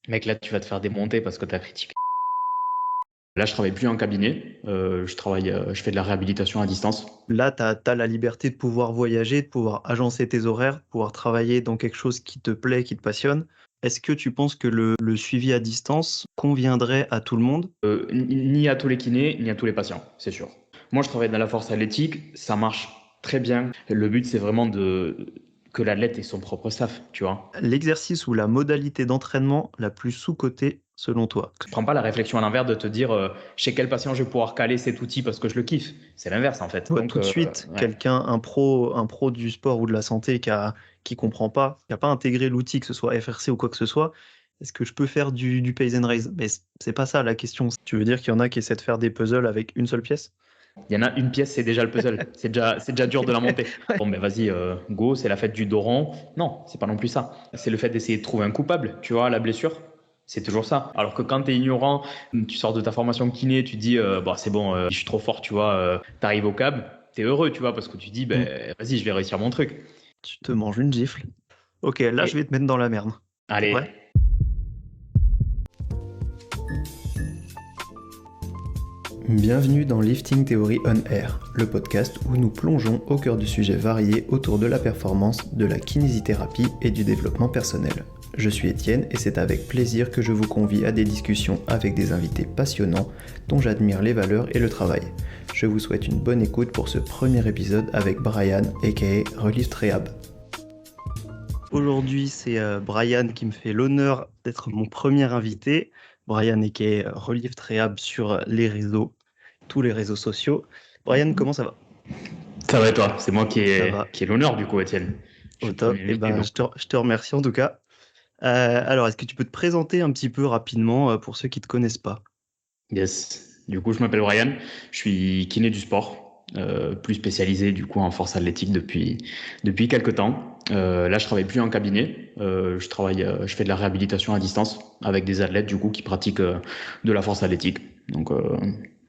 Mec, là, tu vas te faire démonter parce que tu as critiqué. Là, je travaille plus en cabinet. Je fais de la réhabilitation à distance. Là, tu as la liberté de pouvoir voyager, de pouvoir agencer tes horaires, de pouvoir travailler dans quelque chose qui te plaît, qui te passionne. Est-ce que tu penses que le suivi à distance conviendrait à tout le monde? Ni à tous les kinés, ni à tous les patients, c'est sûr. Moi, je travaille dans la force athlétique. Ça marche très bien. Le but, c'est vraiment que l'athlète ait son propre staff, tu vois. L'exercice ou la modalité d'entraînement la plus sous-cotée selon toi? Je prends pas la réflexion à l'envers de te dire chez quel patient je vais pouvoir caler cet outil parce que je le kiffe. C'est l'inverse, en fait. Toi, Donc, tout de suite, ouais. quelqu'un, un pro du sport ou de la santé qui comprend pas, qui n'a pas intégré l'outil, que ce soit FRC ou quoi que ce soit, est-ce que je peux faire du Pays and Raise? Mais c'est pas ça la question. Tu veux dire qu'il y en a qui essaient de faire des puzzles avec une seule pièce? Il y en a une pièce, c'est déjà le puzzle. C'est déjà dur de la monter. Ouais. Bon, ben vas-y, go, c'est la fête du dos rond. Non, c'est pas non plus ça. C'est le fait d'essayer de trouver un coupable, tu vois, à la blessure. C'est toujours ça. Alors que quand tu es ignorant, tu sors de ta formation kiné, tu dis, bah, c'est bon, je suis trop fort, tu vois, t'arrives au câble, t'es heureux, tu vois, parce que tu dis, Hmm. ben, vas-y, je vais réussir mon truc. Tu te manges une gifle. Ok, là, je Et vais te mettre dans la merde. T'es allez, prêt? Bienvenue dans Lifting Theory On Air, le podcast où nous plongeons au cœur de sujets variés autour de la performance, de la kinésithérapie et du développement personnel. Je suis Étienne et c'est avec plaisir que je vous convie à des discussions avec des invités passionnants dont j'admire les valeurs et le travail. Je vous souhaite une bonne écoute pour ce premier épisode avec Brian aka Relief Rehab. Aujourd'hui, c'est Brian qui me fait l'honneur d'être mon premier invité. Brian aka Relief Rehab sur les réseaux, tous les réseaux sociaux. Brian, comment ça va? ça va et toi? C'est moi Ça va, qui ai l'honneur, du coup, Étienne. Je au suis le premier top. Eh invité, ben, donc. je te remercie en tout cas. Alors, est-ce que tu peux te présenter un petit peu rapidement pour ceux qui ne te connaissent pas? Yes. Du coup, je m'appelle Brian. Je suis kiné du sport, plus spécialisé du coup en force athlétique depuis quelques temps. Là, je travaille plus en cabinet. Je fais de la réhabilitation à distance avec des athlètes du coup qui pratiquent de la force athlétique. Donc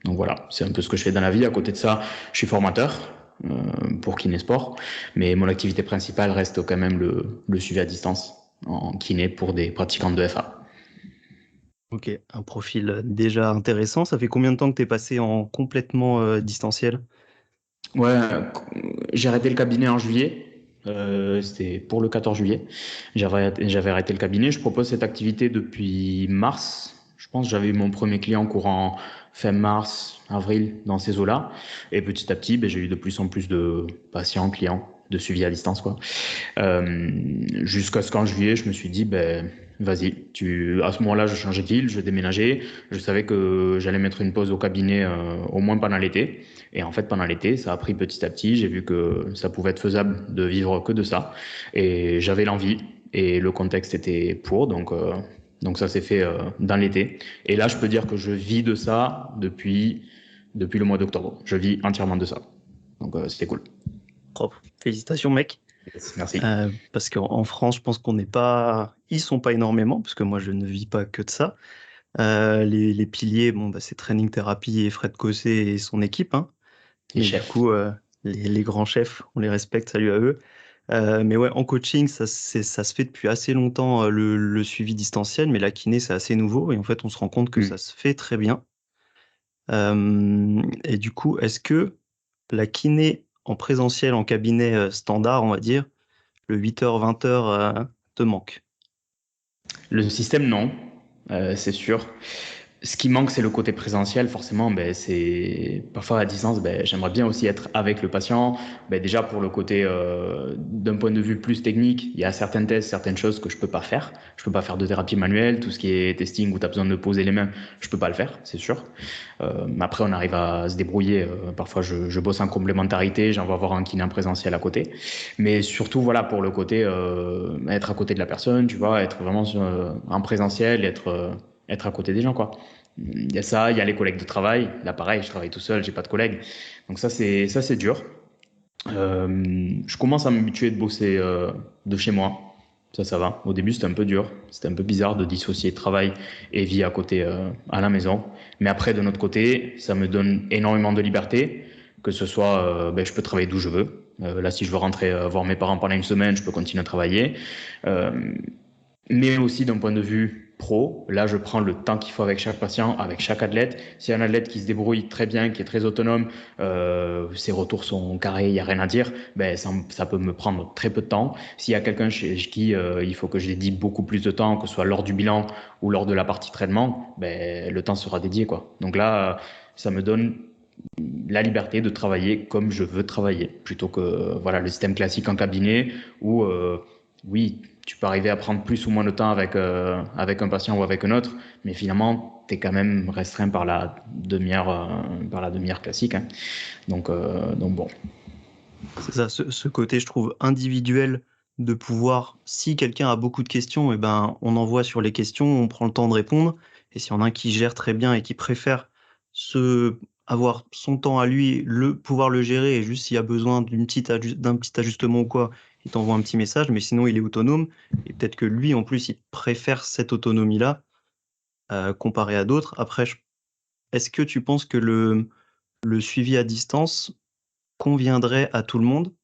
voilà, c'est un peu ce que je fais dans la vie. À côté de ça, je suis formateur pour kiné sport, mais mon activité principale reste quand même le suivi à distance en kiné pour des pratiquants de FA. Ok, un profil déjà intéressant. Ça fait combien de temps que tu es passé en complètement distanciel? Ouais, j'ai arrêté le cabinet en juillet. C'était pour le 14 juillet. J'avais arrêté le cabinet. Je propose cette activité depuis mars. Je pense que j'avais eu mon premier client courant fin mars, avril, dans ces eaux-là. Et petit à petit, ben, j'ai eu de plus en plus de patients, clients, de suivi à distance, quoi. Jusqu'à ce qu'en juillet, je me suis dit, ben, vas-y, à ce moment-là, je changeais de ville, je déménageais. Je savais que j'allais mettre une pause au cabinet, au moins pendant l'été. Et en fait, pendant l'été, ça a pris petit à petit. J'ai vu que ça pouvait être faisable de vivre que de ça. Et j'avais l'envie. Et le contexte était pour. Donc ça s'est fait dans l'été. Et là, je peux dire que je vis de ça depuis le mois d'octobre. Je vis entièrement de ça. Donc c'était cool. Propre. Félicitations, mec. Yes, merci. Parce qu'en France, je pense qu'on n'est pas. Ils sont pas énormément, parce que moi, je ne vis pas que de ça. Les piliers, bon, bah, c'est Training Therapy et Fred Cossé et son équipe, hein. Les Mais du chefs. coup, les grands chefs, on les respecte, salut à eux. Mais ouais, en coaching, ça se fait depuis assez longtemps, le suivi distanciel, mais la kiné, c'est assez nouveau. Et en fait, on se rend compte que ça Hmm. se fait très bien. Et du coup, est-ce que la kiné en présentiel, en cabinet standard, on va dire, le 8h, 20h, te manque? Le système, non, c'est sûr. Ce qui manque, c'est le côté présentiel. Forcément, ben, c'est parfois à distance. Ben, j'aimerais bien aussi être avec le patient. Ben, déjà pour le côté, d'un point de vue plus technique, il y a certains tests, certaines choses que je peux pas faire. Je peux pas faire de thérapie manuelle, tout ce qui est testing où tu as besoin de poser les mains, je peux pas le faire, c'est sûr. Mais après, on arrive à se débrouiller. Parfois, je bosse en complémentarité, j'envoie voir un kiné en présentiel à côté. Mais surtout, voilà, pour le côté, être à côté de la personne, tu vois, être vraiment en présentiel, être à côté des gens, quoi. Il y a ça, il y a les collègues de travail. Là, pareil, je travaille tout seul, j'ai pas de collègues. Donc ça, c'est dur. Je commence à m'habituer de bosser de chez moi. Ça va. Au début, c'était un peu dur. C'était un peu bizarre de dissocier travail et vie à côté, à la maison. Mais après, de notre côté, ça me donne énormément de liberté. Que ce soit, ben, je peux travailler d'où je veux. Là, si je veux rentrer voir mes parents pendant une semaine, je peux continuer à travailler. Euh, Mais aussi d'un point de vue pro, là, je prends le temps qu'il faut avec chaque patient, avec chaque athlète. S'il y a un athlète qui se débrouille très bien, qui est très autonome, ses retours sont carrés, il n'y a rien à dire, ben, ça peut me prendre très peu de temps. S'il y a quelqu'un chez qui il faut que je dédie beaucoup plus de temps, que ce soit lors du bilan ou lors de la partie traitement, ben, le temps sera dédié, quoi. Donc là, ça me donne la liberté de travailler comme je veux travailler, plutôt que voilà, le système classique en cabinet où, oui, tu peux arriver à prendre plus ou moins de temps avec un patient ou avec un autre, mais finalement, tu es quand même restreint par la demi-heure classique, hein. Donc bon. C'est ça, ce côté, je trouve, individuel de pouvoir, si quelqu'un a beaucoup de questions, eh ben, on envoie sur les questions, on prend le temps de répondre. Et s'il y en a un qui gère très bien et qui préfère avoir son temps à lui, pouvoir le gérer, et juste s'il y a besoin d'un petit ajustement ou quoi, il t'envoie un petit message, mais sinon il est autonome. Et peut-être que lui, en plus, il préfère cette autonomie-là comparé à d'autres. Après, est-ce que tu penses que le suivi à distance conviendrait à tout le monde?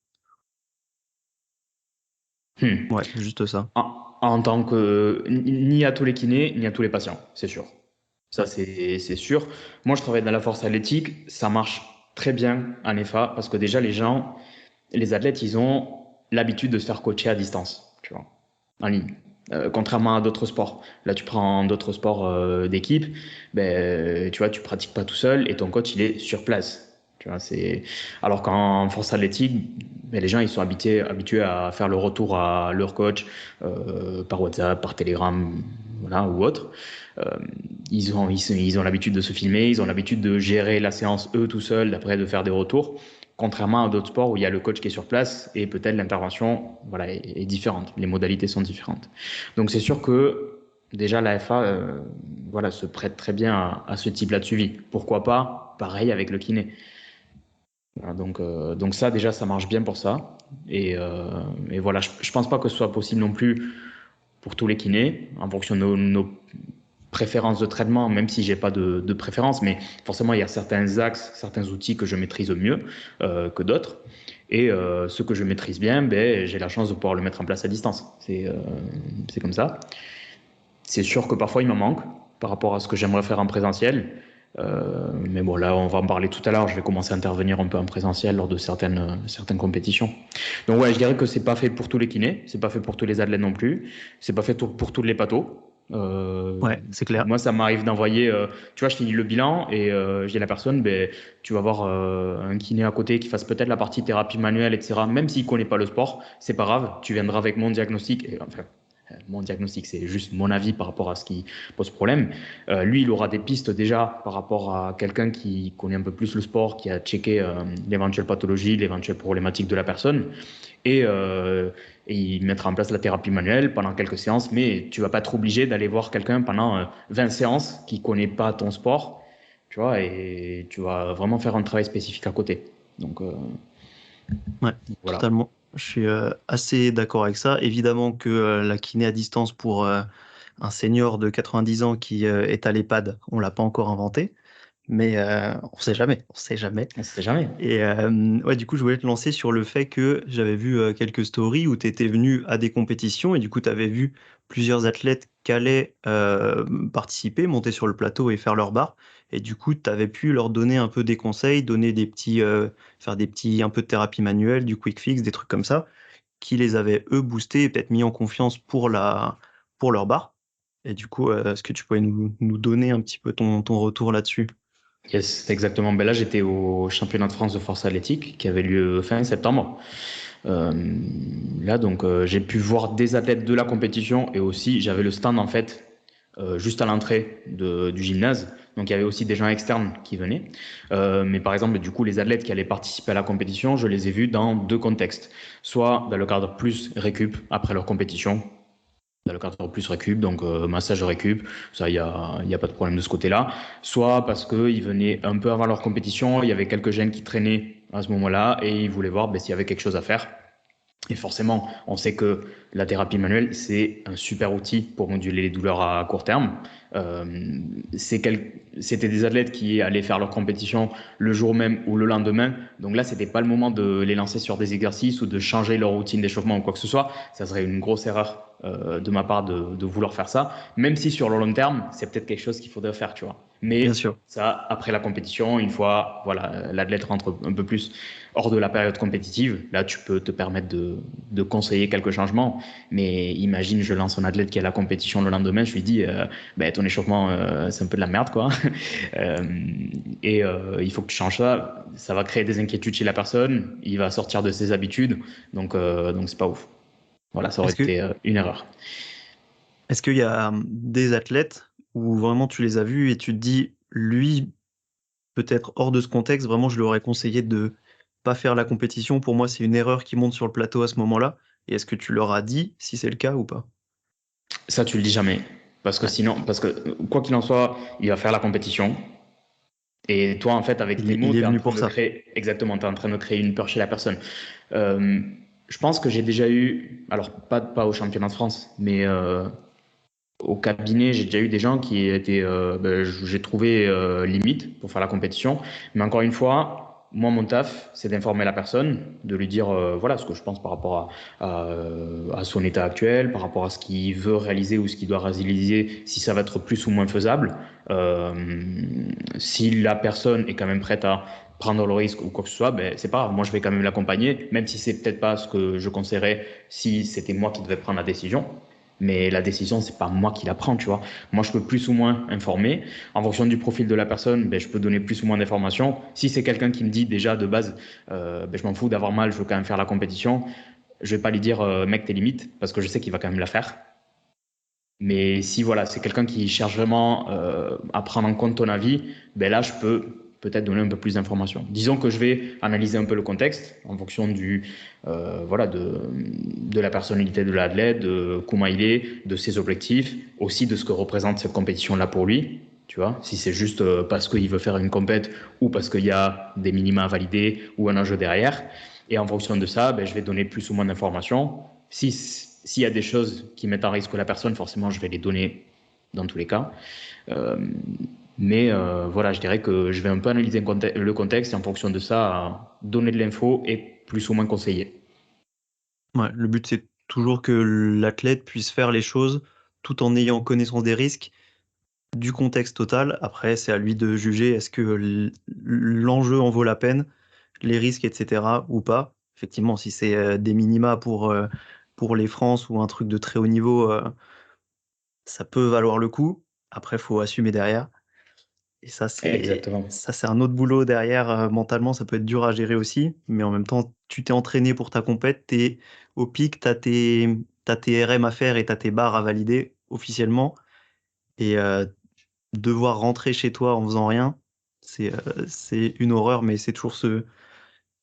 Hmm. Ouais, juste ça. En tant que ni à tous les kinés, ni à tous les patients, c'est sûr. Ça, Ouais. c'est sûr. Moi, je travaille dans la force athlétique. Ça marche très bien en EFA parce que déjà, les athlètes, ils ont l'habitude de se faire coacher à distance, tu vois, en ligne. Contrairement à d'autres sports. Là, tu prends d'autres sports d'équipe, ben, tu vois, tu pratiques pas tout seul et ton coach, il est sur place. Tu vois, alors qu'en force athlétique, ben, les gens, ils sont habitués à faire le retour à leur coach par WhatsApp, par Telegram, voilà, ou autre. Euh, ils ont l'habitude de se filmer, ils ont l'habitude de gérer la séance eux tout seuls, d'après de faire des retours. Contrairement à d'autres sports où il y a le coach qui est sur place et peut-être l'intervention voilà, est différente, les modalités sont différentes. Donc c'est sûr que déjà la FA voilà, se prête très bien à ce type-là de suivi. Pourquoi pas pareil avec le kiné. Voilà, donc ça déjà ça marche bien pour ça. Et voilà, je pense pas que ce soit possible non plus pour tous les kinés, en fonction de nos préférences de traitement, même si j'ai pas de préférence, mais forcément il y a certains axes, certains outils que je maîtrise mieux que d'autres. Et ce que je maîtrise bien, ben, j'ai la chance de pouvoir le mettre en place à distance. C'est comme ça. C'est sûr que parfois il m'en manque par rapport à ce que j'aimerais faire en présentiel. Mais bon, là, on va en parler tout à l'heure. Je vais commencer à intervenir un peu en présentiel lors de certaines compétitions. Donc ouais, je dirais que c'est pas fait pour tous les kinés, c'est pas fait pour tous les athlètes non plus, c'est pas fait pour tous les pathos. Ouais, c'est clair. Moi, ça m'arrive d'envoyer, tu vois, je finis le bilan et je dis à la personne, ben, tu vas voir un kiné à côté qui fasse peut-être la partie thérapie manuelle, etc. Même s'il connaît pas le sport, c'est pas grave, tu viendras avec mon diagnostic. Et, enfin, mon diagnostic, c'est juste mon avis par rapport à ce qui pose problème. Lui, il aura des pistes déjà par rapport à quelqu'un qui connaît un peu plus le sport, qui a checké l'éventuelle pathologie, l'éventuelle problématique de la personne. Et, euh, et il mettra en place la thérapie manuelle pendant quelques séances, mais tu vas pas être obligé d'aller voir quelqu'un pendant 20 séances qui connaît pas ton sport, tu vois, et tu vas vraiment faire un travail spécifique à côté. Donc Ouais, voilà. totalement. Je suis assez d'accord avec ça. Évidemment que la kiné à distance pour un senior de 90 ans qui est à l'EHPAD, on l'a pas encore inventé, mais on sait jamais, on sait jamais. On sait jamais. Et ouais, du coup, je voulais te lancer sur le fait que j'avais vu quelques stories où tu étais venu à des compétitions et du coup, tu avais vu plusieurs athlètes qui allaient participer, monter sur le plateau et faire leur barre. Et du coup, tu avais pu leur donner un peu des conseils, donner faire des petits, un peu de thérapie manuelle, du quick fix, des trucs comme ça, qui les avaient, eux, boostés et peut-être mis en confiance pour leur barre. Et du coup, est-ce que tu pourrais nous donner un petit peu ton retour là-dessus? Yes, exactement. Ben là, j'étais au championnat de France de force athlétique qui avait lieu fin septembre. Euh, Là, donc, j'ai pu voir des athlètes de la compétition et aussi, j'avais le stand en fait juste à l'entrée du gymnase. Donc, il y avait aussi des gens externes qui venaient. Mais par exemple, du coup, les athlètes qui allaient participer à la compétition, je les ai vus dans deux contextes. Soit dans le cadre plus récup après leur compétition, dans le cadre plus récup, donc massage récup, ça, il y a pas de problème de ce côté-là. Soit parce qu'ils venaient un peu avant leur compétition, il y avait quelques jeunes qui traînaient à ce moment-là et ils voulaient voir ben, s'il y avait quelque chose à faire. Et forcément, on sait que la thérapie manuelle, c'est un super outil pour moduler les douleurs à court terme. Euh, C'était des athlètes qui allaient faire leur compétition le jour même ou le lendemain. Donc là, c'était pas le moment de les lancer sur des exercices ou de changer leur routine d'échauffement ou quoi que ce soit. Ça serait une grosse erreur de ma part de vouloir faire ça, même si sur le long terme, c'est peut-être quelque chose qu'il faudrait faire, tu vois. Bien Mais sûr. ça, après la compétition, une fois voilà, l'athlète rentre un peu plus hors de la période compétitive, là, tu peux te permettre de conseiller quelques changements. Mais imagine, je lance un athlète qui est à la compétition le lendemain, je lui dis, ben, ton échauffement, c'est un peu de la merde, quoi. Euh, il faut que tu changes ça. Ça va créer des inquiétudes chez la personne. Il va sortir de ses habitudes. Donc c'est pas ouf. Voilà, ça aurait Est-ce que, été une erreur. est-ce qu'il y a des athlètes où vraiment tu les as vus et tu te dis, lui, peut-être hors de ce contexte, vraiment, je lui aurais conseillé de pas faire la compétition. Pour moi, c'est une erreur qui monte sur le plateau à ce moment-là. Et est-ce que tu leur as dit si c'est le cas ou pas? Ça, tu le dis jamais. Ouais. Parce que quoi qu'il en soit, il va faire la compétition. Et toi, en fait, avec tes mots, Il est tu es en venu train pour de ça. créer, exactement, tu es en train de créer une peur chez la personne. Euh, je pense que j'ai déjà eu, alors pas au championnat de France, mais au cabinet, j'ai déjà eu des gens qui étaient, j'ai trouvé limite pour faire la compétition. Mais encore une fois, moi, mon taf, c'est d'informer la personne, de lui dire voilà ce que je pense par rapport à son état actuel, par rapport à ce qu'il veut réaliser ou ce qu'il doit réaliser, si ça va être plus ou moins faisable. Euh, Si la personne est quand même prête à prendre le risque ou quoi que ce soit, ben, c'est pas grave. Moi, je vais quand même l'accompagner, même si c'est peut-être pas ce que je conseillerais si c'était moi qui devais prendre la décision. Mais la décision, c'est pas moi qui la prends, tu vois. Moi, je peux plus ou moins informer. En fonction du profil de la personne, ben, je peux donner plus ou moins d'informations. Si c'est quelqu'un qui me dit déjà de base, ben, je m'en fous d'avoir mal, je veux quand même faire la compétition, je vais pas lui dire, mec, tes limites, parce que je sais qu'il va quand même la faire. Mais si voilà, c'est quelqu'un qui cherche vraiment à prendre en compte ton avis, ben là, je peux peut-être donner un peu plus d'informations. Disons que je vais analyser un peu le contexte en fonction voilà, de la personnalité de l'athlète, de comment il est, de ses objectifs, aussi de ce que représente cette compétition-là pour lui. Tu vois, si c'est juste parce qu'il veut faire une compète ou parce qu'il y a des minima à valider ou un enjeu derrière. Et en fonction de ça, ben, je vais donner plus ou moins d'informations. S'il y a des choses qui mettent en risque la personne, forcément, je vais les donner dans tous les cas. Euh, voilà, je dirais que je vais un peu analyser le contexte et en fonction de ça, donner de l'info et plus ou moins conseiller. Ouais, le but, c'est toujours que l'athlète puisse faire les choses tout en ayant connaissance des risques, du contexte total. Après, c'est à lui de juger est-ce que l'enjeu en vaut la peine, les risques, etc. ou pas. Effectivement, si c'est des minima pour les France ou un truc de très haut niveau, ça peut valoir le coup. Après, il faut assumer derrière. Et Exactement. ça, c'est un autre boulot derrière. Mentalement, ça peut être dur à gérer aussi. Mais en même temps, tu t'es entraîné pour ta compète, t'es au pic, t'as tes RM à faire et t'as tes barres à valider officiellement. Et devoir rentrer chez toi en faisant rien, c'est une horreur, mais c'est toujours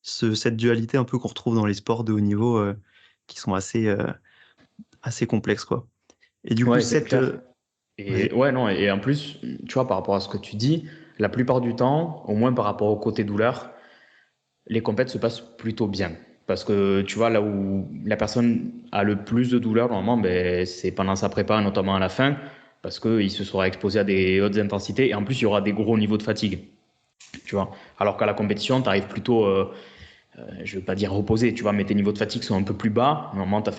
cette dualité un peu qu'on retrouve dans les sports de haut niveau qui sont assez complexes, quoi. Et du coup, Ouais, c'est clair. Et Vas-y. ouais, non, et en plus, tu vois, par rapport à ce que tu dis, la plupart du temps, au moins par rapport au côté douleur, les compètes se passent plutôt bien. Parce que tu vois, là où la personne a le plus de douleur, normalement, ben, c'est pendant sa prépa, notamment à la fin, parce qu'il se sera exposé à des hautes intensités et en plus, il y aura des gros niveaux de fatigue. Tu vois. Alors qu'à la compétition, tu arrives plutôt, je ne veux pas dire reposé, tu vois, mais tes niveaux de fatigue sont un peu plus bas. Normalement, t'as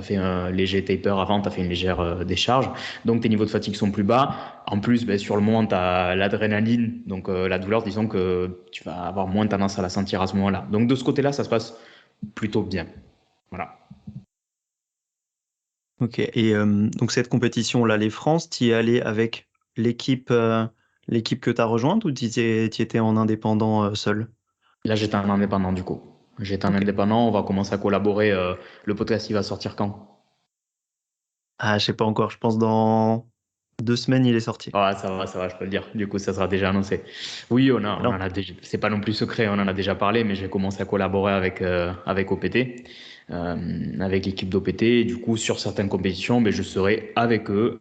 fait un léger taper avant, tu as fait une légère décharge. Donc, tes niveaux de fatigue sont plus bas. En plus, ben, sur le moment, tu as l'adrénaline, donc la douleur, disons que tu vas avoir moins tendance à la sentir à ce moment-là. Donc, de ce côté-là, ça se passe plutôt bien. Voilà. Ok. Et donc cette compétition-là, les France, tu y es allé avec l'équipe l'équipe que tu as rejointe ou t'y étais en indépendant seul? Là, j'étais un indépendant, du coup. J'étais un Ok. indépendant, on va commencer à collaborer. Le podcast, il va sortir quand? Ah, je sais pas encore. Je pense dans 2 semaines, il est sorti. Ouais, ça va, je peux le dire. Du coup, ça sera déjà annoncé. Oui, on en Alors, a déjà, c'est pas non plus secret, on en a déjà parlé, mais j'ai commencé à collaborer avec OPT, avec l'équipe d'OPT. Du coup, sur certaines compétitions, ben, je serai avec eux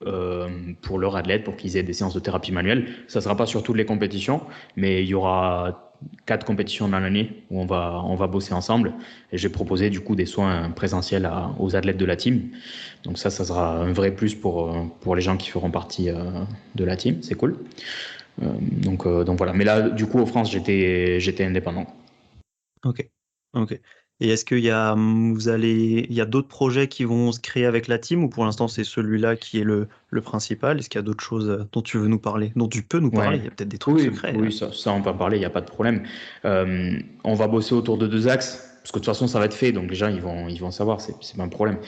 pour leur athlète, pour qu'ils aient des séances de thérapie manuelle. Ça sera pas sur toutes les compétitions, mais il y aura 4 compétitions dans l'année où on va bosser ensemble. Et j'ai proposé du coup des soins présentiels aux athlètes de la team. Donc ça sera un vrai plus pour les gens qui feront partie de la team, c'est cool. Donc voilà. Mais là, du coup, en France, j'étais indépendant. ok. Ok. Et est-ce qu'il y a, il y a d'autres projets qui vont se créer avec la team ou pour l'instant c'est celui-là qui est le principal? Est-ce qu'il y a d'autres choses dont tu veux nous parler, dont tu peux nous parler? Ouais. Il y a peut-être des trucs Oui, secrets. oui, ça on peut en parler, il n'y a pas de problème. On va bosser autour de deux axes, parce que de toute façon ça va être fait, donc les gens ils vont savoir, c'est pas un problème.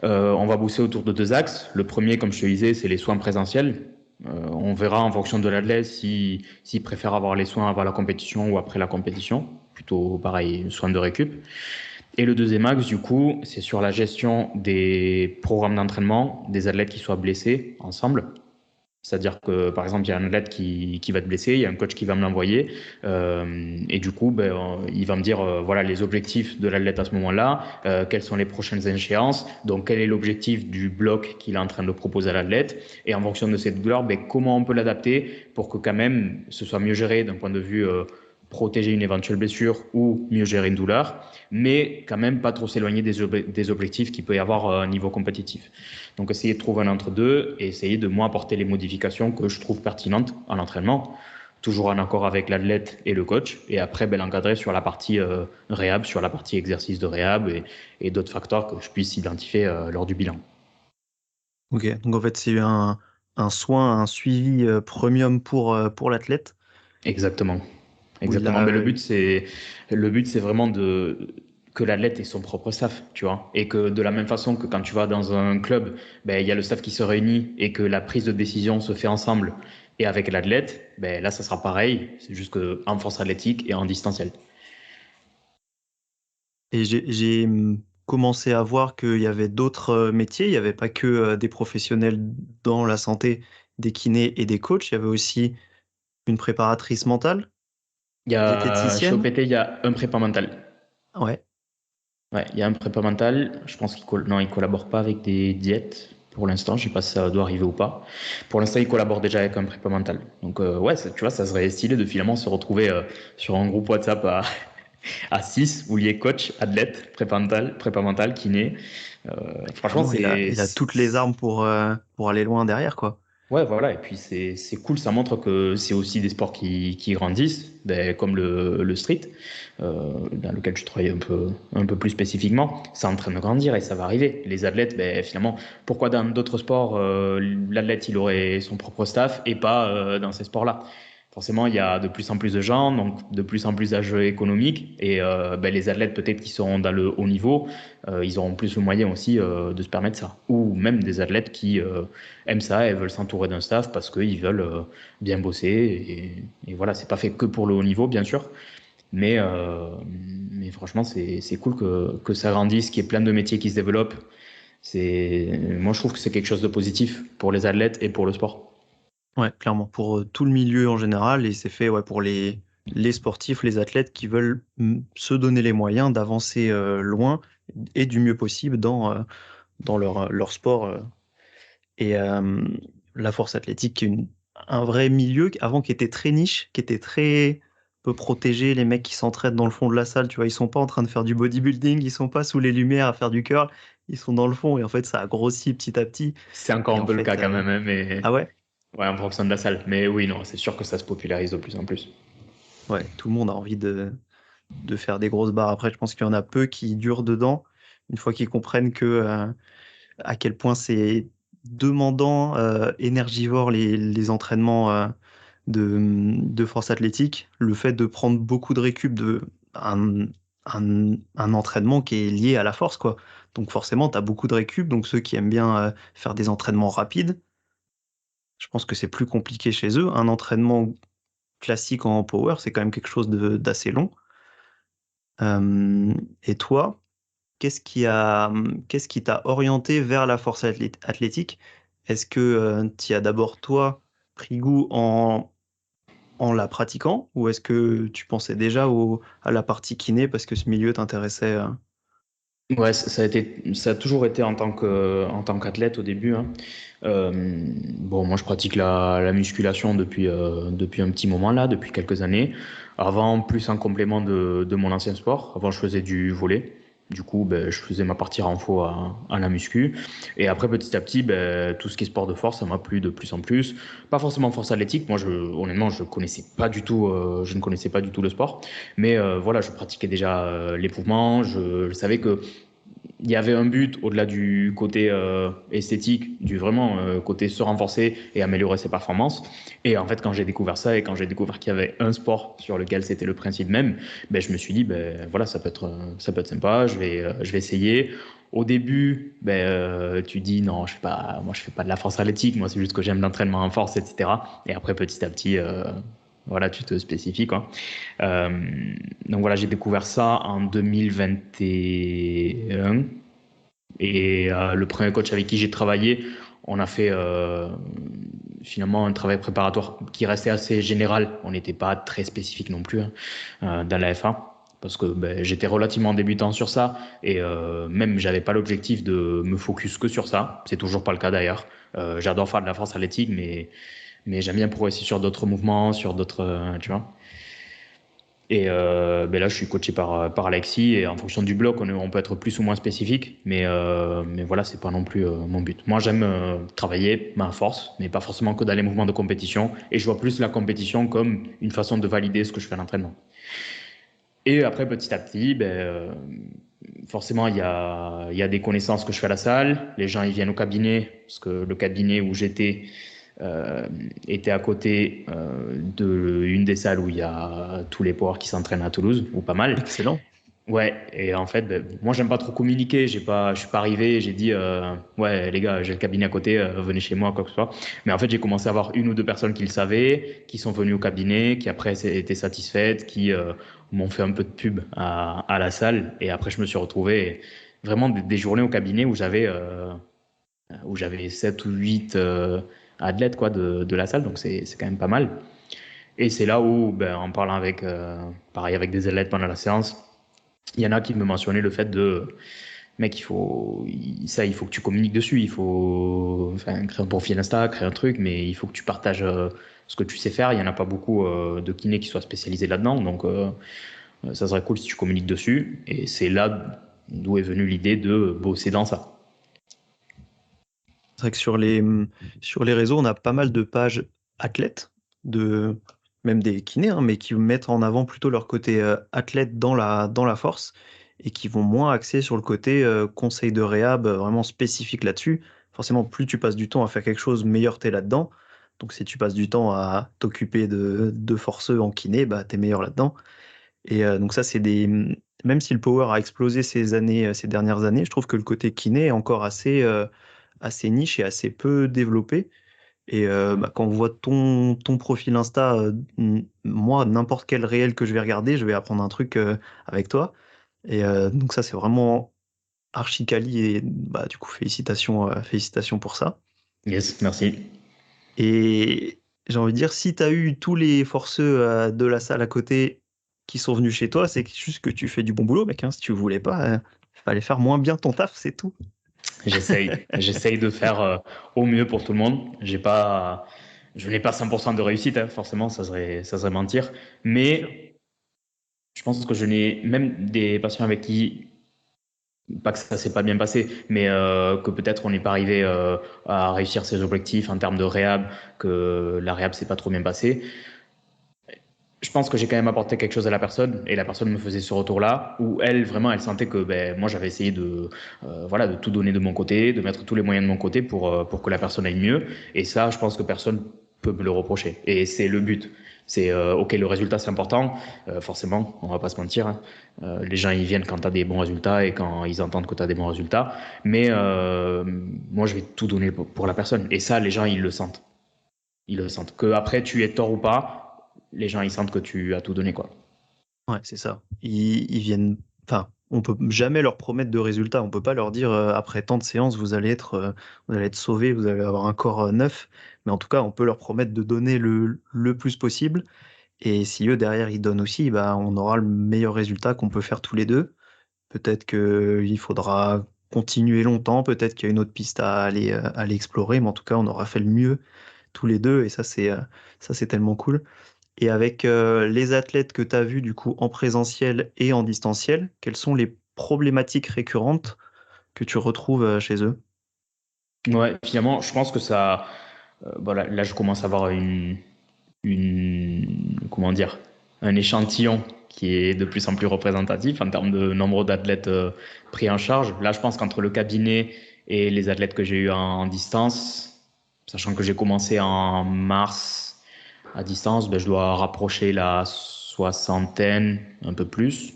On va bosser autour de deux axes. Le premier, comme je te disais, c'est les soins présentiels. On verra en fonction de l'athlète s'il préfère avoir les soins avant la compétition ou après la compétition. Plutôt pareil, soins de récup. Et le deuxième axe, du coup, c'est sur la gestion des programmes d'entraînement des athlètes qui soient blessés ensemble. C'est-à-dire que, par exemple, il y a un athlète qui va te blesser, il y a un coach qui va me l'envoyer, et du coup, il va me dire, voilà, les objectifs de l'athlète à ce moment-là, quelles sont les prochaines échéances, donc quel est l'objectif du bloc qu'il est en train de proposer à l'athlète, et en fonction de cette douleur, comment on peut l'adapter pour que quand même ce soit mieux géré d'un point de vue protéger une éventuelle blessure ou mieux gérer une douleur, mais quand même pas trop s'éloigner des objectifs qu'il peut y avoir à un niveau compétitif. Donc essayer de trouver un entre-deux et essayer de moi apporter les modifications que je trouve pertinentes à l'entraînement, toujours en accord avec l'athlète et le coach, et après l'encadrer sur la partie réhab, sur la partie exercice de réhab et d'autres facteurs que je puisse identifier lors du bilan. Ok, donc en fait c'est un soin, un suivi premium pour l'athlète Exactement. où il Exactement. a... Mais le but, c'est vraiment que l'athlète ait son propre staff, tu vois. Et que de la même façon que quand tu vas dans un club, il y a le staff qui se réunit et que la prise de décision se fait ensemble et avec l'athlète, là, ça sera pareil. C'est juste que en force athlétique et en distanciel. Et j'ai commencé à voir qu'il y avait d'autres métiers, il n'y avait pas que des professionnels dans la santé, des kinés et des coachs, il y avait aussi une préparatrice mentale, Chez diététicienne. OPT, il y a un prépa mental. Ouais, Ouais, il y a un prépa mental. Je pense non, il collabore pas avec des diètes pour l'instant. Je sais pas si ça doit arriver ou pas. Pour l'instant, il collabore déjà avec un prépa mental. Donc ouais, tu vois, ça serait stylé de finalement se retrouver sur un groupe WhatsApp à 6 où il y ait coach, athlète, prépa mental, kiné. Franchement, clairement, il a toutes les armes pour aller loin derrière, quoi. ouais, voilà. Et puis c'est cool. Ça montre que c'est aussi des sports qui grandissent, comme le street, dans lequel je travaille un peu plus spécifiquement. C'est en train de grandir et ça va arriver. Les athlètes, finalement, pourquoi dans d'autres sports, l'athlète il aurait son propre staff et pas dans ces sports-là? Forcément, il y a de plus en plus de gens, donc de plus en plus d'enjeux économiques. Et les athlètes, peut-être qui seront dans le haut niveau, ils auront plus le moyen aussi de se permettre ça. Ou même des athlètes qui aiment ça et veulent s'entourer d'un staff parce qu'ils veulent bien bosser. Et voilà, c'est pas fait que pour le haut niveau, bien sûr. Mais franchement, c'est cool que ça grandisse, qu'il y ait plein de métiers qui se développent. Moi, je trouve que c'est quelque chose de positif pour les athlètes et pour le sport. Ouais, clairement, pour tout le milieu en général, et c'est fait ouais, pour les sportifs, les athlètes qui veulent se donner les moyens d'avancer loin et du mieux possible dans leur sport. Et la force athlétique, qui est un vrai milieu avant qui était très niche, qui était très peu protégé. Les mecs qui s'entraînent dans le fond de la salle, tu vois, ils sont pas en train de faire du bodybuilding, ils sont pas sous les lumières à faire du curl, ils sont dans le fond. Et en fait, ça a grossi petit à petit. C'est encore Et un en peu le cas fait, quand même, hein, mais ah ouais, ouais, en fonction de la salle. Mais oui, non, c'est sûr que ça se popularise de plus en plus. ouais, tout le monde a envie de faire des grosses barres. Après, je pense qu'il y en a peu qui durent dedans, une fois qu'ils comprennent que à quel point c'est demandant, énergivore les entraînements de force athlétique, le fait de prendre beaucoup de récup un, un entraînement qui est lié à la force, quoi. Donc forcément, tu as beaucoup de récup, donc ceux qui aiment bien faire des entraînements rapides, je pense que c'est plus compliqué chez eux. Un entraînement classique en power, c'est quand même quelque chose d'assez long. Et toi, qu'est-ce qui t'a orienté vers la force athlétique? Est-ce que tu as d'abord, toi, pris goût en la pratiquant ou est-ce que tu pensais déjà à la partie kiné parce que ce milieu t'intéressait Ouais, ça a toujours été en tant qu'athlète au début, hein. Bon, moi je pratique la musculation depuis un petit moment là, depuis quelques années. Avant, plus en complément de mon ancien sport. Avant, je faisais du volley. Du coup, je faisais ma partie renfo à la muscu. Et après, petit à petit, tout ce qui est sport de force, ça m'a plu de plus en plus. Pas forcément force athlétique. Moi, honnêtement, je ne connaissais pas du tout le sport. Mais voilà, je pratiquais déjà l'épouvement. Je savais que il y avait un but au-delà du côté esthétique, du vraiment côté se renforcer et améliorer ses performances. Et en fait, quand j'ai découvert ça et quand j'ai découvert qu'il y avait un sport sur lequel c'était le principe même, je me suis dit, voilà, ça peut être sympa, je vais essayer. Au début, tu dis non, moi je fais pas de la force athlétique, moi c'est juste que j'aime l'entraînement en force, etc. Et après, petit à petit, voilà, tu te spécifies, quoi. Euh, donc voilà, j'ai découvert ça en 2021. Et le premier coach avec qui j'ai travaillé, on a fait finalement un travail préparatoire qui restait assez général. On n'était pas très spécifique non plus, hein, dans la FA. Parce que j'étais relativement débutant sur ça et même j'avais pas l'objectif de me focus que sur ça. C'est toujours pas le cas d'ailleurs. J'adore faire de la force athlétique, mais j'aime bien progresser sur d'autres mouvements, sur d'autres, tu vois. Et là, je suis coaché par Alexis et en fonction du bloc, on peut être plus ou moins spécifique, mais voilà, c'est pas non plus mon but. Moi, j'aime travailler ma force, mais pas forcément que dans les mouvements de compétition. Et je vois plus la compétition comme une façon de valider ce que je fais à l'entraînement. Et après, petit à petit, forcément, il y a des connaissances que je fais à la salle. Les gens, ils viennent au cabinet, parce que le cabinet où j'étais était à côté de une des salles où il y a tous les power qui s'entraînent à Toulouse, ou pas mal. Excellent. Ouais, et en fait, moi, j'aime pas trop communiquer. Je suis pas arrivé, j'ai dit, ouais, les gars, j'ai le cabinet à côté, venez chez moi, quoi que ce soit. Mais en fait, j'ai commencé à avoir une ou deux personnes qui le savaient, qui sont venues au cabinet, qui après étaient satisfaites, qui m'ont fait un peu de pub à la salle. Et après, je me suis retrouvé vraiment des journées au cabinet où j'avais 7 ou 8 athlètes quoi, de la salle, donc c'est quand même pas mal. Et c'est là où, en parlant pareil, avec des athlètes pendant la séance, il y en a qui me mentionnaient le fait de, mec, il faut que tu communiques dessus, il faut enfin, créer un profil Insta, créer un truc, mais il faut que tu partages ce que tu sais faire. Il n'y en a pas beaucoup de kinés qui soient spécialisés là-dedans, donc ça serait cool si tu communiques dessus. Et c'est là d'où est venue l'idée de bosser dans ça. C'est vrai que sur les réseaux, on a pas mal de pages athlètes, même des kinés, hein, mais qui mettent en avant plutôt leur côté athlète dans la force et qui vont moins axer sur le côté conseil de réhab vraiment spécifique là-dessus. Forcément, plus tu passes du temps à faire quelque chose, meilleur t'es là-dedans. Donc si tu passes du temps à t'occuper de forceux en kiné, bah, t'es meilleur là-dedans. Et donc ça, même si le power a explosé ces dernières années, je trouve que le côté kiné est encore assez niche et assez peu développé. Et quand on voit ton profil Insta, moi, n'importe quel réel que je vais regarder, je vais apprendre un truc avec toi. Et donc ça, c'est vraiment archi quali et bah, du coup, félicitations pour ça. Yes, merci. Et j'ai envie de dire, si tu as eu tous les forceux de la salle à côté qui sont venus chez toi, c'est juste que tu fais du bon boulot, mec, hein. Si tu voulais pas, fallait faire moins bien ton taf, c'est tout. J'essaye de faire au mieux pour tout le monde. Je n'ai pas 100% de réussite, hein, forcément, ça serait mentir. Mais je pense que je n'ai même des patients avec qui, pas que ça s'est pas bien passé, mais que peut-être on n'est pas arrivé à réussir ses objectifs en termes de réhab, que la réhab s'est pas trop bien passée. Je pense que j'ai quand même apporté quelque chose à la personne et la personne me faisait ce retour-là où elle vraiment elle sentait que moi j'avais essayé de voilà de tout donner de mon côté, de mettre tous les moyens de mon côté pour que la personne aille mieux et ça je pense que personne peut me le reprocher et c'est le but. C'est ok le résultat c'est important forcément on va pas se mentir hein. Les gens ils viennent quand tu as des bons résultats et quand ils entendent que tu as des bons résultats mais moi je vais tout donner pour la personne et ça les gens ils le sentent que après tu aies tort ou pas les gens ils sentent que tu as tout donné quoi. Ouais, c'est ça. Ils viennent. Enfin, on peut jamais leur promettre de résultats. On peut pas leur dire après tant de séances, vous allez être sauvés, vous allez avoir un corps neuf. Mais en tout cas, on peut leur promettre de donner le plus possible. Et si eux derrière ils donnent aussi, bah, on aura le meilleur résultat qu'on peut faire tous les deux. Peut-être qu'il faudra continuer longtemps, peut-être qu'il y a une autre piste à aller explorer, mais en tout cas, on aura fait le mieux tous les deux. Et ça, c'est tellement cool. Et avec les athlètes que tu as vus du coup en présentiel et en distanciel, quels sont problématiques récurrentes que tu retrouves chez eux? Ouais, finalement, je pense que ça. Voilà, là, je commence à avoir comment dire, un échantillon qui est de plus en plus représentatif en termes de nombre d'athlètes pris en charge. Là, je pense qu'entre le cabinet et les athlètes que j'ai eu en distance, sachant que j'ai commencé en mars à distance, ben, je dois rapprocher la soixantaine, un peu plus,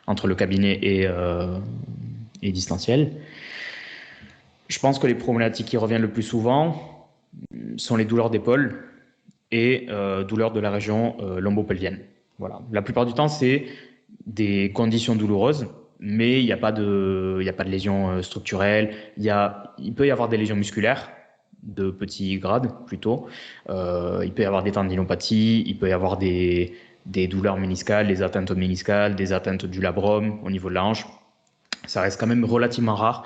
entre le cabinet et distanciel. Je pense que les problématiques qui reviennent le plus souvent sont les douleurs d'épaule et douleurs de la région lombo-pelvienne. Voilà. La plupart du temps, c'est des conditions douloureuses, mais il n'y a pas de lésions structurelles. Il peut y avoir des lésions musculaires de petit grade plutôt. Il peut y avoir des tendinopathies, il peut y avoir des douleurs méniscales, des atteintes méniscales, des atteintes du labrum au niveau de la hanche. Ça reste quand même relativement rare,